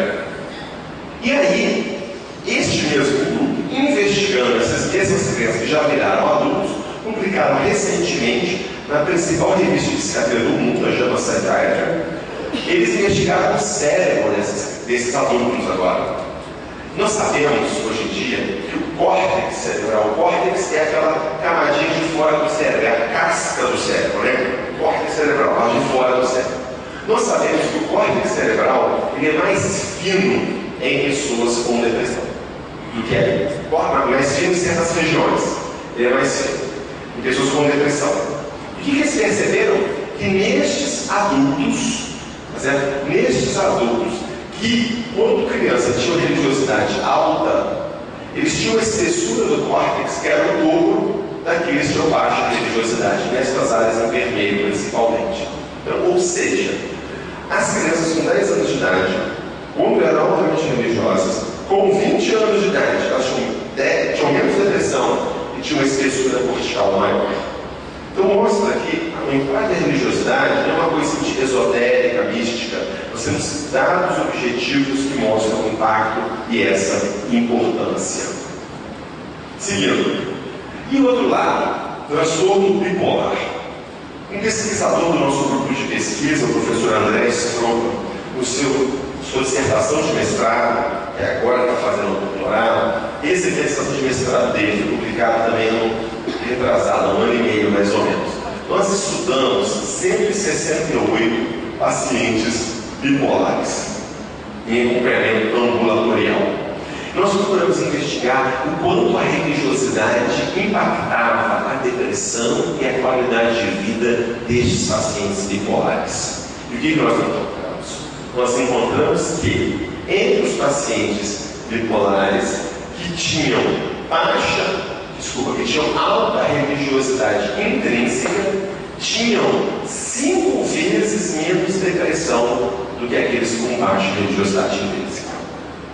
E aí, este mesmo grupo, investigando essas mesmas crianças que já viraram adultos, publicaram recentemente na principal revista de psiquiatria do mundo, a JAMA Psychiatry. Eles investigaram o cérebro desses adultos agora. Nós sabemos, hoje em dia, que o córtex cerebral, o córtex é aquela camadinha de fora do cérebro, é a casca do cérebro, né? O córtex cerebral, a parte de fora do cérebro. Nós sabemos que o córtex cerebral ele é mais fino em pessoas com depressão do que mais fino em certas regiões. Ele é mais fino em pessoas com depressão. E o que eles perceberam? Que nestes adultos que, quando criança, tinham religiosidade alta, eles tinham uma espessura do córtex que era o dobro daqueles que tinham baixa religiosidade, nessas áreas em vermelho principalmente. Então, ou seja, as crianças com 10 anos de idade, quando eram altamente religiosas, com 20 anos de idade, elas tinham menos depressão e tinham uma espessura cortical maior. Então mostra que o impacto da religiosidade não é uma coisa esotérica, mística. Nós temos dados objetivos que mostram o impacto e essa importância. Seguindo. E o outro lado, transtorno bipolar. Um pesquisador do nosso grupo de pesquisa, o professor André Stropa, sua dissertação de mestrado, que agora está fazendo um doutorado, essa dissertação de mestrado dele foi publicada também retrasado, 1 ano e meio mais ou menos. Nós estudamos 168 pacientes bipolares em acompanhamento ambulatorial. Nós procuramos investigar o quanto a religiosidade impactava a depressão e a qualidade de vida destes pacientes bipolares. E o que nós encontramos? Nós encontramos que entre os pacientes bipolares que tinham alta religiosidade intrínseca, tinham 5 vezes menos depressão do que aqueles com baixa religiosidade intrínseca.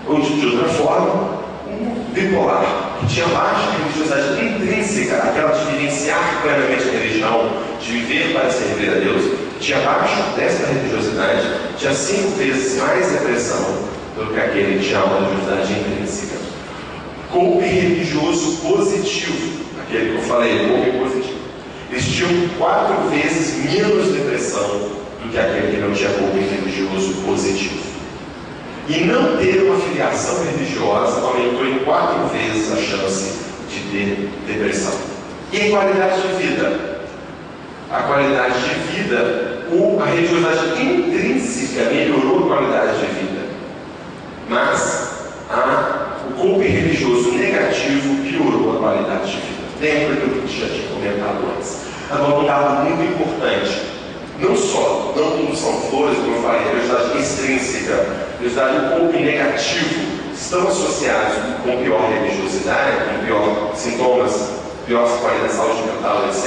Ou de outra forma, um bipolar que tinha baixa religiosidade intrínseca, aquela de vivenciar plenamente a religião, de viver para servir a Deus, tinha baixa desta religiosidade, tinha 5 vezes mais depressão do que aquele que tinha alta religiosidade intrínseca. Coping religioso positivo, aquele que eu falei, coping positivo, eles tinham 4 vezes menos depressão do que aquele que não tinha coping religioso positivo. E não ter uma filiação religiosa aumentou em 4 vezes a chance de ter depressão. E a qualidade de vida? A qualidade de vida, a religiosidade intrínseca melhorou a qualidade de vida, mas o coping religioso negativo piorou a qualidade de vida. Lembra que eu já tinha comentado antes. Agora, um dado muito importante. Não tudo são flores, como eu falei, a religiosidade extrínseca, a religiosidade e o coping negativo estão associados com pior religiosidade, com pior sintomas, pior qualidade de saúde mental, etc.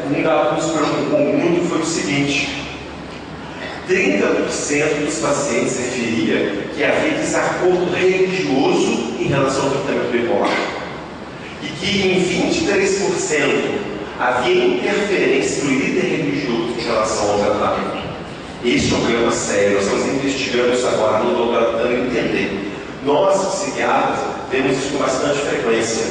Um dado que nos preocupou muito foi o seguinte: 30% dos pacientes referia que havia desacordo religioso em relação ao tratamento bipolar. E que em 23% havia interferência do líder religioso em relação ao tratamento. Este é um problema sério, nós estamos investigando isso agora no doutorado, tentando entender. Nós, psiquiatras, temos isso com bastante frequência.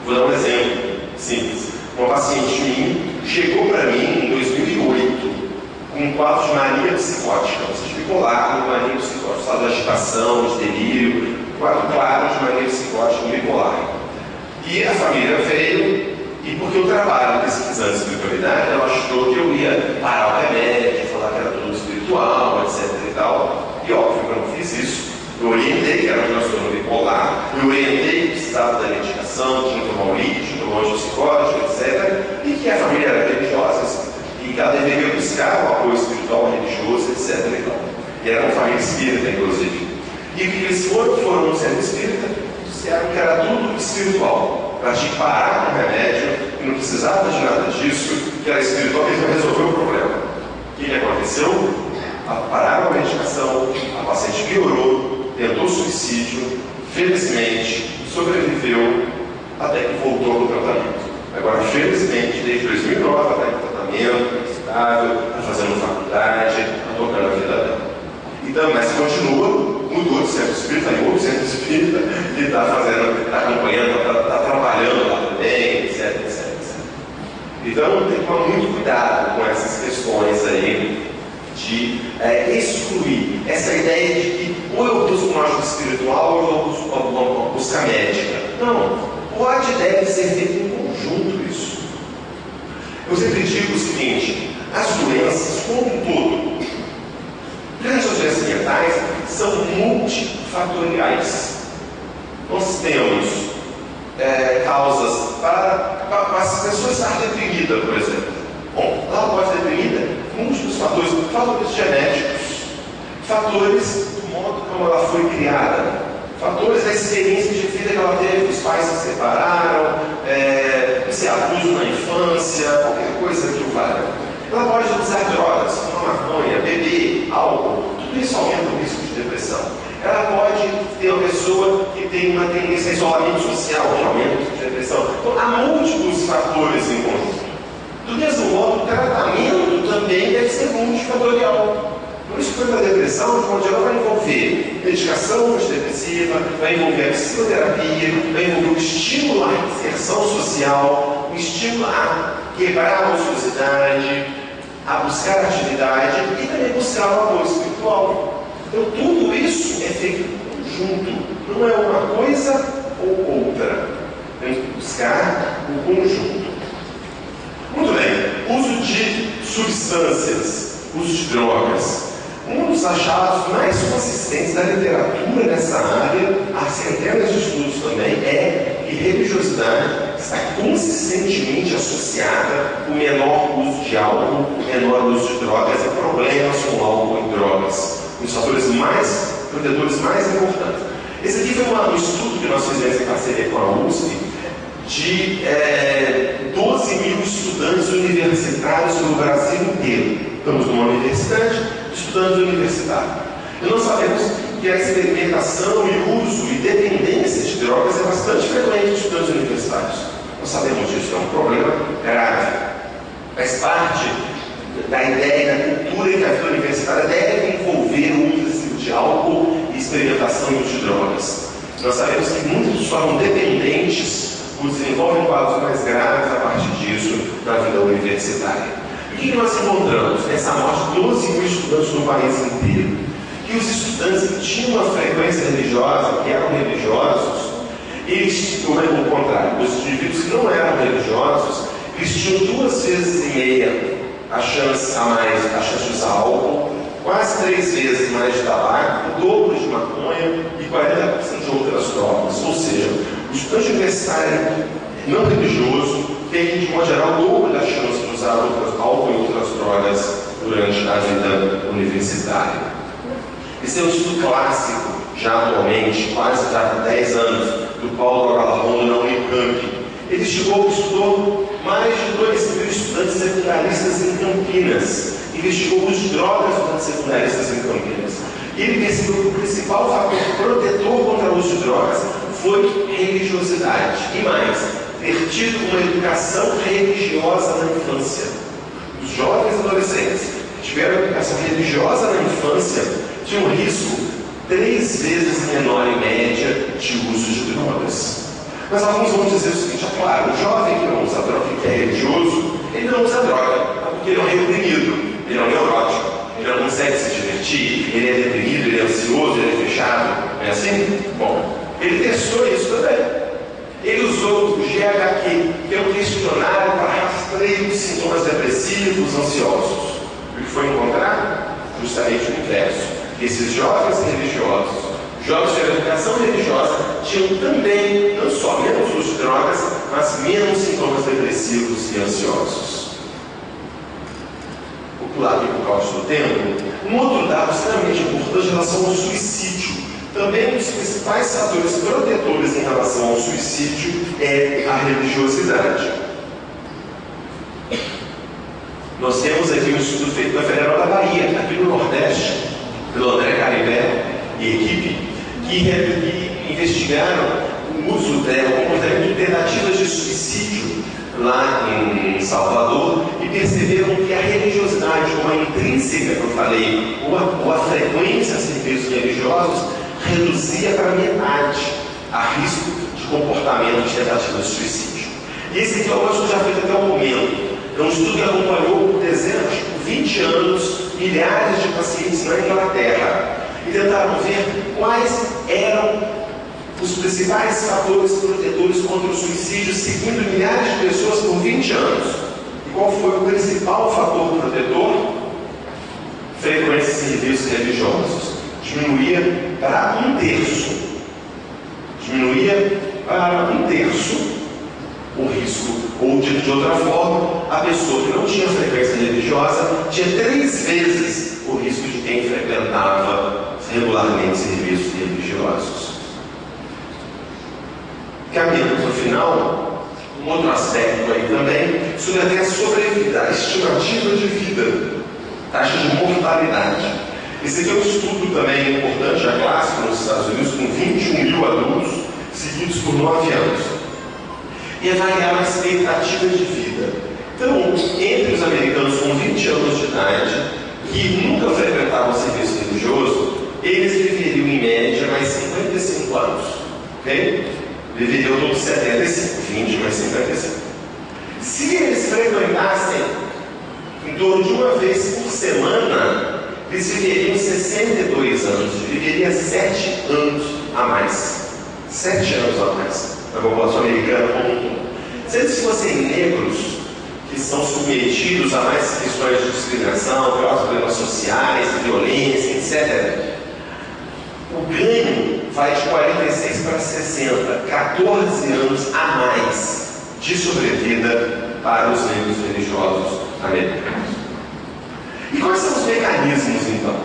Vou dar um exemplo simples. Uma paciente minha chegou para mim em 2008 com um quadro de mania psicótica, ou seja, bipolar, com mania psicótica, estado de agitação, de delírio, quadro claro de mania psicótica bipolar. E a família veio, e porque eu trabalho pesquisando espiritualidade, ela achou que eu ia parar o remédio, falar que era tudo espiritual, etc e tal. E óbvio que eu não fiz isso. Eu orientei que era um transtorno bipolar, eu orientei que precisava da medicação, tinha que tomar um líquido, tinha que tomar um antipsicótico, etc. E que a família era religiosa, e que ela deveria buscar o apoio espiritual, religioso, etc. E era uma família espírita, inclusive. E o que eles foram no centro espírita, disseram que era tudo espiritual. Ela tinha que parar com o remédio, que não precisava de nada disso, que era espiritual, e resolveu o problema. O que aconteceu? Pararam a medicação, a paciente piorou, tentou suicídio, felizmente sobreviveu até que voltou ao tratamento. Agora, felizmente, desde 2009 está em tratamento, estável, está fazendo faculdade, está tocando a vida dela. Então, mas continua, mudou de centro espírita, em outro centro espírita, e está acompanhando, está trabalhando lá também, etc. Então, tem que tomar muito cuidado com essas questões aí de excluir essa ideia de que ou eu busco uma ajuda espiritual ou eu busco uma busca médica. Não, pode e deve ser feito em conjunto isso. Eu sempre digo o seguinte: as doenças como um todo, principalmente as doenças mentais, são multifatoriais. Nós temos causas para as pessoas estar deprimidas, por exemplo. Bom, ela pode ser deprimida por múltiplos fatores genéticos, fatores do modo como ela foi criada, fatores da experiência de vida que ela teve, os pais se separaram, esse abuso na infância, qualquer coisa que o valha. Ela pode usar drogas, fumar maconha, beber, álcool, tudo isso aumenta o risco de depressão. Ela pode ter uma pessoa que tem uma tendência a isolamento social, que aumenta o risco de depressão. Então, há múltiplos fatores em conjunto. Do mesmo modo, o tratamento também deve ser multifatorial. Por isso que a depressão, de modo geral, vai envolver medicação antidepressiva, vai envolver a psicoterapia, vai envolver o estímulo à inserção social, o estímulo a quebrar a ociosidade, a buscar atividade e também buscar o apoio espiritual. Então tudo isso é feito em conjunto, não é uma coisa ou outra. Temos que buscar o conjunto. Muito bem, uso de substâncias, uso de drogas. Um dos achados mais consistentes da literatura nessa área, há centenas de estudos também, é que religiosidade está consistentemente associada com o menor uso de álcool, o menor uso de drogas e problemas com álcool e drogas. Um dos fatores protetores mais importantes. Esse aqui foi um estudo que nós fizemos em parceria com a USP, de 12 mil estudantes universitários no Brasil inteiro. Estamos numa universidade, estudantes universitários. E nós sabemos que a experimentação e uso e dependência de drogas é bastante frequente em estudantes universitários. Nós sabemos disso, é um problema grave. Faz parte da ideia, da cultura que a vida universitária deve envolver o uso de álcool e experimentação e uso de drogas. Nós sabemos que muitos foram dependentes ou desenvolvem quadros mais graves a partir disso na vida universitária. O que nós encontramos nessa amostra de 12 mil estudantes no país inteiro? Que os estudantes que tinham uma frequência religiosa, que eram religiosos, eles, ou ao contrário, os indivíduos que não eram religiosos, eles tinham 2 vezes e meia a chance a mais, a chance de usar álcool, quase 3 vezes mais de tabaco, o dobro de maconha e 40% de outras drogas. Ou seja, o estudante universitário não religioso tem, de modo geral, o dobro da chance de usar álcool e outras drogas durante a vida universitária. Esse é um estudo clássico, já atualmente, quase já há 10 anos, do Paulo Orlando na Unicamp. Ele estudou mais de 2 mil estudantes secundaristas em Campinas. Investigou o uso de drogas dos estudantes secundaristas em Campinas. E ele percebeu que o principal fator protetor contra o uso de drogas foi religiosidade. E mais, ter tido uma educação religiosa na infância. Os jovens e adolescentes que tiveram educação religiosa na infância tinham um risco 3 vezes menor em média de uso de drogas. Mas alguns vão dizer o seguinte: é claro, o jovem que não usa droga, que é religioso, ele não usa droga, porque ele é um reprimido, ele é um neurótico, ele não consegue se divertir, ele é deprimido, ele é ansioso, ele é fechado. Não é assim? Bom, ele testou isso também. Ele usou o GHQ, que é um questionário para rastreio de sintomas depressivos, ansiosos. O que foi encontrado? Justamente o inverso. Esses jovens religiosos, jovens de educação religiosa, tinham também, não só menos uso de drogas, mas menos sintomas depressivos e ansiosos. Vou pular aqui por causa do tempo. Um outro dado extremamente importante em relação ao suicídio. Também um dos principais fatores protetores em relação ao suicídio é a religiosidade. Nós temos aqui um estudo feito na Federal da Bahia, aqui no Nordeste, pelo André Caribé e equipe, que investigaram o uso o comportamento de tentativas de suicídio lá em Salvador e perceberam que a religiosidade, como a intrínseca que eu falei, ou a frequência a serviços religiosos, reduzia para metade a risco de comportamento de tentativas de suicídio. E esse aqui é o estudo já feito até o momento. É um estudo que acompanhou por dezenas, por 20 anos, milhares de pacientes na Inglaterra e tentaram ver quais eram os principais fatores protetores contra o suicídio, seguindo milhares de pessoas por 20 anos. E qual foi o principal fator protetor? Frequência de serviços religiosos. Diminuía para 1/3. Diminuía para 1/3 o risco. Ou de outra forma, a pessoa que não tinha frequência religiosa tinha 3 vezes o risco de quem frequentava regularmente serviços religiosos. Caminhando para o final, um outro aspecto aí também sobre até a sobrevida, a estimativa de vida, taxa de mortalidade. Esse aqui é um estudo também importante, já clássico nos Estados Unidos, com 21 mil adultos seguidos por 9 anos. E avaliar a expectativa de vida. Então, entre os americanos com 20 anos de idade, que nunca frequentavam o serviço religioso, eles viveriam em média mais 55 anos. Ok? Viveriam todos 75, 20 mais 55. Se eles frequentassem com em torno de uma vez por semana, eles viveriam 62 anos, viveria 7 anos a mais. 7 anos a mais na população americana como um todo. Sendo que se fossem negros, que são submetidos a mais questões de discriminação, problemas sociais, violência, etc., o ganho vai de 46 para 60, 14 anos a mais de sobrevida para os negros religiosos americanos. E quais são os mecanismos, então?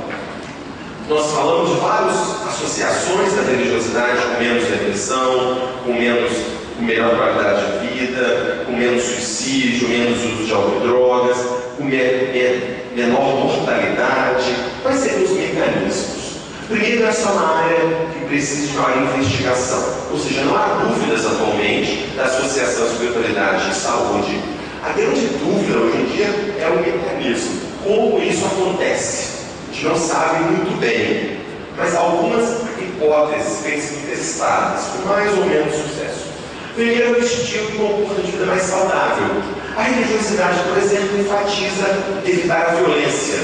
Nós falamos de várias associações da religiosidade com menos depressão, com melhor qualidade de vida, com menos suicídio, menos uso de drogas, com menor mortalidade. Quais seriam os mecanismos? Primeiro, essa é uma área que precisa de maior investigação, ou seja, não há dúvidas atualmente da associação de espiritualidade e saúde. A grande dúvida hoje em dia é o mecanismo, como isso acontece. A gente não sabe muito bem, mas algumas hipóteses vêm sendo testadas com mais ou menos sucesso. Primeiro é o estilo e comportamento de vida mais saudável. A religiosidade, por exemplo, enfatiza evitar a violência.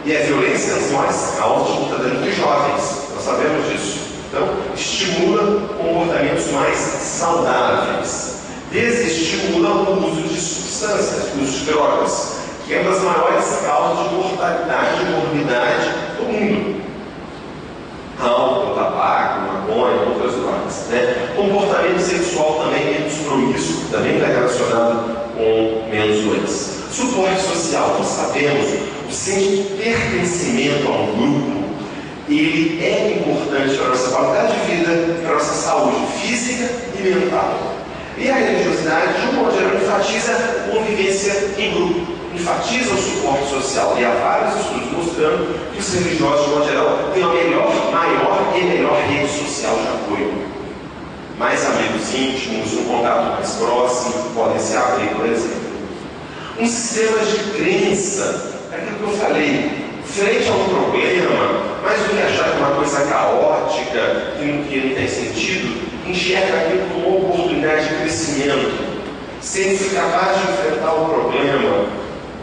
E a violência é uma das maiores causas de luta entre jovens, nós sabemos disso. Então, estimula comportamentos mais saudáveis. Desestimula o uso de substâncias, o uso de drogas, que é uma das maiores causas de mortalidade e morbidade do mundo. Álcool, tabaco, maconha, outras drogas. Né? Comportamento sexual também menos promíscuo, também está relacionado com menos doenças. Suporte social, nós sabemos, o senso de pertencimento a um grupo, ele é importante para a nossa qualidade de vida, para a nossa saúde física e mental. E a religiosidade, de um modo geral, enfatiza a convivência em grupo, enfatiza o suporte social. E há vários estudos mostrando que os religiosos, de modo geral, têm a maior e melhor rede social de apoio. Mais amigos íntimos, um contato mais próximo, podem se abrir, por exemplo. Um sistema de crença, é aquilo que eu falei, frente a um problema, mais do que achar que é uma coisa caótica, que não tem sentido, enxerga aquilo como uma oportunidade de crescimento, sem ser capaz de enfrentar o problema.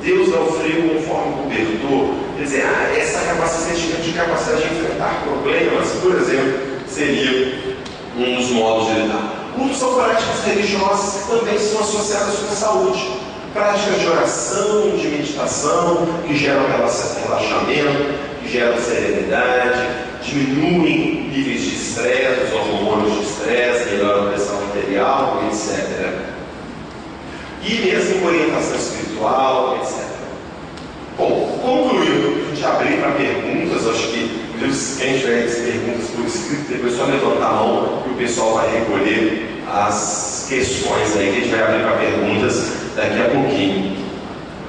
Deus dá o frio conforme cobertor. Quer dizer, essa sentimento de capacidade de enfrentar problemas, por exemplo, seria um dos modos de lidar. Outros são práticas religiosas que também são associadas com a saúde. Práticas de oração, de meditação, que geram relaxamento, que geram serenidade, diminuem níveis de estresse, os hormônios de estresse, melhoram a pressão arterial, etc. E mesmo orientação espiritual, etc. Bom, concluindo, a gente abrir para perguntas, acho que quem tiver perguntas por escrito, depois é só levantar a mão e o pessoal vai recolher as questões aí, que a gente vai abrir para perguntas daqui a pouquinho.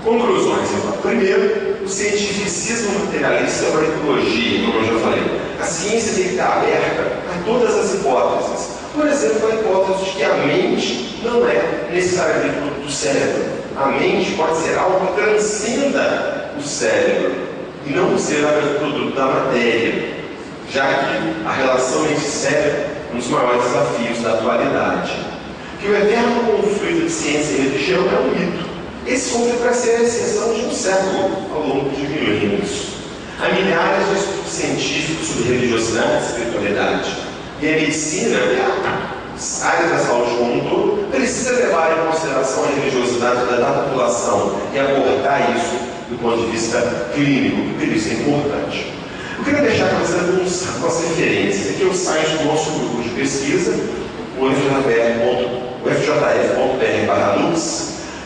Conclusões, então. Primeiro, o cientificismo materialista é uma etologia, como eu já falei. A ciência tem que estar aberta a todas as hipóteses. Por exemplo, a hipótese de que a mente não é necessariamente produto do cérebro. A mente pode ser algo que transcenda o cérebro e não ser apenas produto da matéria, já que a relação entre cérebro é um dos maiores desafios da atualidade. Que o eterno conflito de ciência e religião é um mito. Esse conflito vai ser a exceção de um século ao longo de milênios. Há milhares de estudos científicos sobre religiosidade e espiritualidade. E a medicina, as áreas da saúde como um todo, precisa levar em consideração a religiosidade da população e abordar isso do ponto de vista clínico, porque isso é importante. Eu queria deixar para vocês algumas referências. Aqui é o site do nosso grupo de pesquisa, o fjf.br/lux,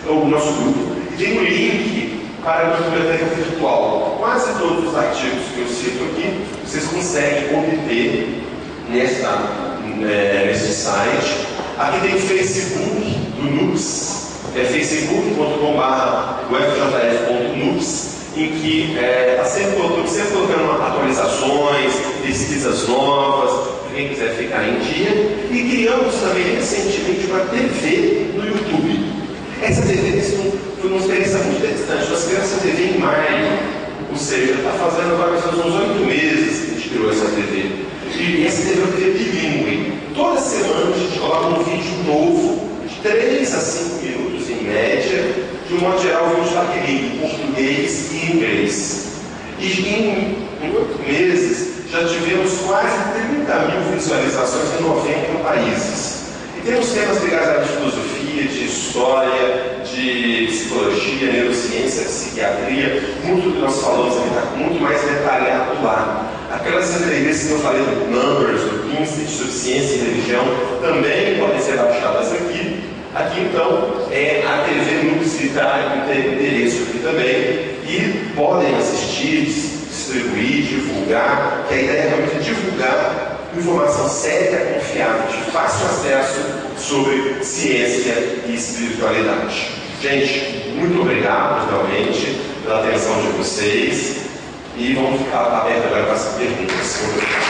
é o nosso grupo, e tem um link para a biblioteca virtual. Quase todos os artigos que eu cito aqui, vocês conseguem obter nesse site. Aqui tem o Facebook do NUPS, é facebook.com/ufjf.nups, em que está sempre colocando atualizações, pesquisas novas, para quem quiser ficar em dia. E criamos também recentemente uma TV no YouTube. Essa TV foi uma experiência muito interessante. Nós criamos essa TV em maio, ou seja, está fazendo agora uns 8 meses que a gente criou essa TV. E essa TV é uma TV bilíngue. Toda semana a gente coloca um vídeo novo, de 3 a 5 minutos em média, de um modo geral, vimos em português e inglês. E em 8 meses já tivemos quase 30 mil visualizações em 90 países. E temos temas ligados à filosofia, de história, de psicologia, neurociência, psiquiatria. Muito do que nós falamos aqui está muito mais detalhado lá. Aquelas entrevistas que eu falei do Numbers, do Kinsey, sobre ciência e religião, também podem ser baixadas aqui. Aqui, então, a TV Lux está em endereço aqui também. E podem assistir, distribuir, divulgar, que a ideia é realmente divulgar informação séria, confiável, de fácil acesso sobre ciência e espiritualidade. Gente, muito obrigado, realmente, pela atenção de vocês. E vamos ficar abertos agora para as perguntas.